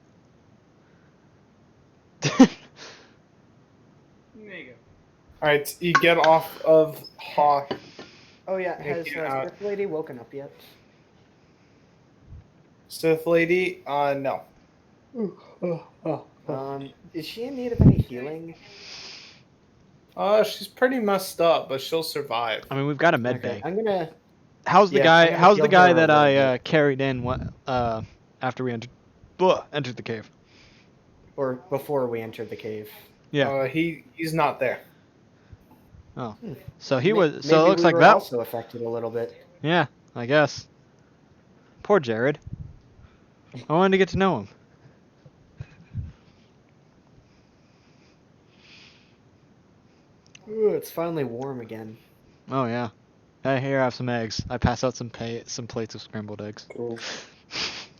A: There you go.
B: Alright, you get off of Hawk.
C: Oh yeah, has
B: Thank you, Alex.
C: Sith Lady woken up yet?
B: Sith Lady? No.
C: Is she in need of any healing?
B: She's pretty messed up, but she'll survive.
D: I mean, we've got a med
C: Okay,
D: bay.
C: I'm gonna.
D: How's the
C: Yeah,
D: guy?
C: I'm gonna
D: How's the
C: heal
D: guy
C: her
D: that
C: a
D: I
C: little
D: carried in after we entered the cave?
C: Or before we entered the cave.
D: Yeah.
B: He's not there.
D: So he
C: May-
D: was. So it
C: maybe
D: looks
C: we
D: like
C: were
D: that.
C: also affected a little bit.
D: Yeah, I guess. Poor Jared. I wanted to get to know him.
C: Ooh, it's finally warm again.
D: Oh yeah. Hey, here I have some eggs. I pass out some plates of scrambled eggs.
F: Cool.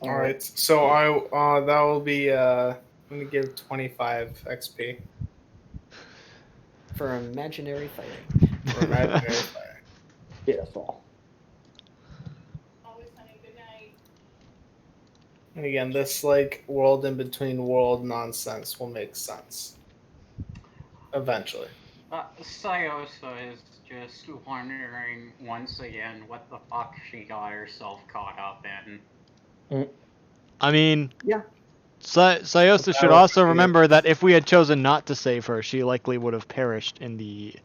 B: Alright, so that will be I'm gonna give 25 XP
C: For imaginary fighting.
B: for imaginary fire.
F: Beautiful.
E: Always sunny. Good night.
B: And again, this like world in between world nonsense will make sense. Eventually.
A: Sayosa is just wondering once again what the fuck she got herself caught up in.
D: I mean,
C: Yeah.
D: Sayosa should
B: That was
D: also
B: weird.
D: remember that if we had chosen not to save her, she likely would have perished in the
C: In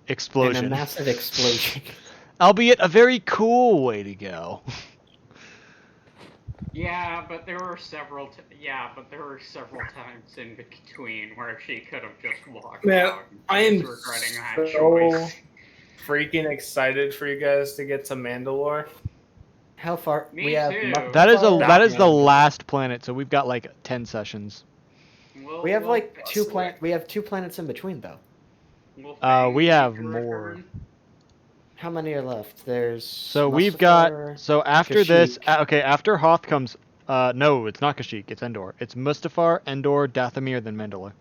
D: explosion.
C: a massive explosion.
D: Albeit a very cool way to go.
A: Yeah, but there were several times in between where she could have just walked
B: Man,
A: out. and
B: I am
A: was regretting that
B: so
A: choice.
B: freaking excited for you guys to get to Mandalore.
C: How far?
A: Me
C: we have
A: too.
C: Muk-
D: That is the
C: and-
D: last planet, so we've got like 10 sessions.
C: We have like
B: Possibly.
C: We have 2 planets in between though.
D: We have more.
C: How many are left? There's.
D: So we've got after this
C: Kashyyyk.
D: okay, after Hoth comes no, it's not Kashyyyk, it's Endor. It's Mustafar, Endor, Dathomir, then Mandalore.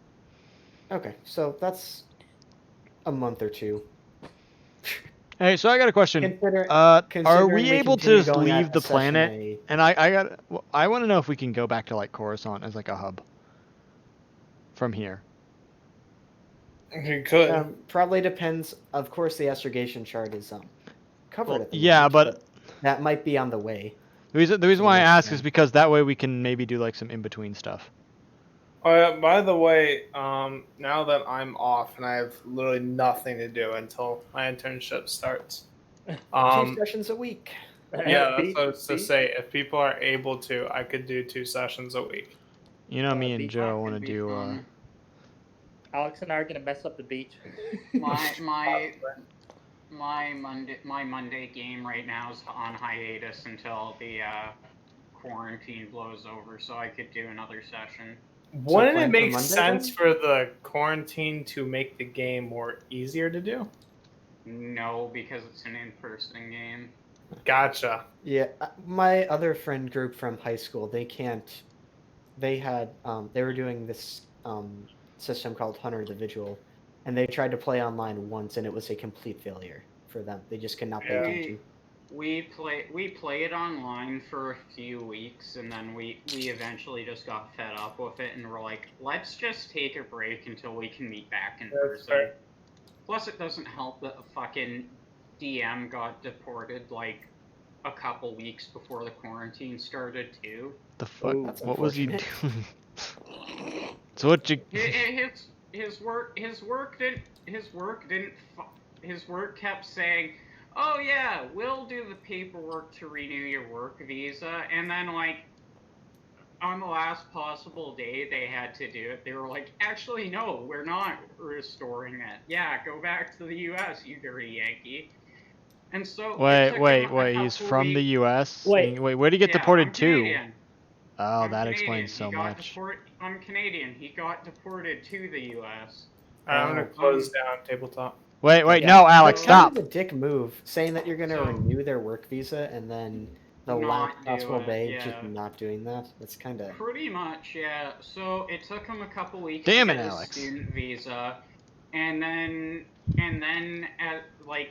C: Okay, so that's a month or 2.
D: Hey, so I got a question.
C: Considering
D: Are we able to
C: continue
D: just
C: going
D: leave
C: at
D: the
C: a session
D: planet? And I want to know if we can go back to like Coruscant as like a hub from here.
B: You could.
C: Probably depends. Of course, the astrogation chart is covered.
D: Well,
C: at the
D: yeah,
C: moment,
D: but
C: that might be on the way.
D: The reason why I
C: Yeah,
D: ask
C: yeah.
D: is because that way we can maybe do like some in between stuff.
B: By the way, now that I'm off and I have literally nothing to do until my internship starts.
C: 2
B: Um,
C: sessions a week.
B: yeah, that's what I was to say. If people are able to, I could do 2 sessions a week.
D: You know, me and
F: beach
D: Joe
A: That
D: want
A: could
D: to
A: be
D: do.
A: fun.
F: Alex and I are gonna mess up the beach.
A: My Monday game right now is on hiatus until the quarantine blows over, so I could do another session.
B: Wouldn't
C: plan
B: it
C: for
B: make
C: Monday,
B: sense
C: then?
B: for the quarantine to make the game more easier to do?
A: No, because it's an in-person game.
B: Gotcha.
C: Yeah, my other friend group from high school, they can't. They had they were doing this system called Hunter the Vigil, and they tried to play online once, and it was a complete failure for them. They just could not pay
B: Yeah.
C: attention.
A: We played online for a few weeks, and then we eventually just got fed up with it, and we're like, let's just take a break until we can meet back in
B: That's
A: person.
B: fair.
A: Plus, it doesn't help that a fucking DM got deported like a couple weeks before the quarantine started too.
D: The fuck?
F: Ooh,
C: That's
D: What was he
C: unfortunate.
D: doing? So what you?
A: his work kept saying, "Oh yeah, we'll do the paperwork to renew your work visa," and then like on the last possible day they had to do it, they were like, "Actually, no, we're not restoring it. Yeah, go back to the U.S., you dirty Yankee." And so
D: Wait. He's from the U.S.
F: Wait.
D: Where did he get
A: Yeah,
D: deported
A: I'm
D: to?
A: Canadian.
D: Oh,
A: I'm
D: that
A: Canadian.
D: explains so
A: He got
D: much.
A: I'm Canadian. He got deported to the U.S.
B: I'm gonna close down tabletop.
D: Wait,
C: Yeah,
D: no, Alex,
A: so-
D: stop.
C: Kind of a dick move, saying that you're going to
A: So-
C: renew their work visa and then the
A: Not
C: last
A: do
C: possible
A: it,
C: day
A: yeah.
C: just not doing that. That's kind of.
A: Pretty much, yeah. So it took him a couple weeks
D: Damn
A: to
D: it,
A: get his
D: Alex.
A: student visa, and then at like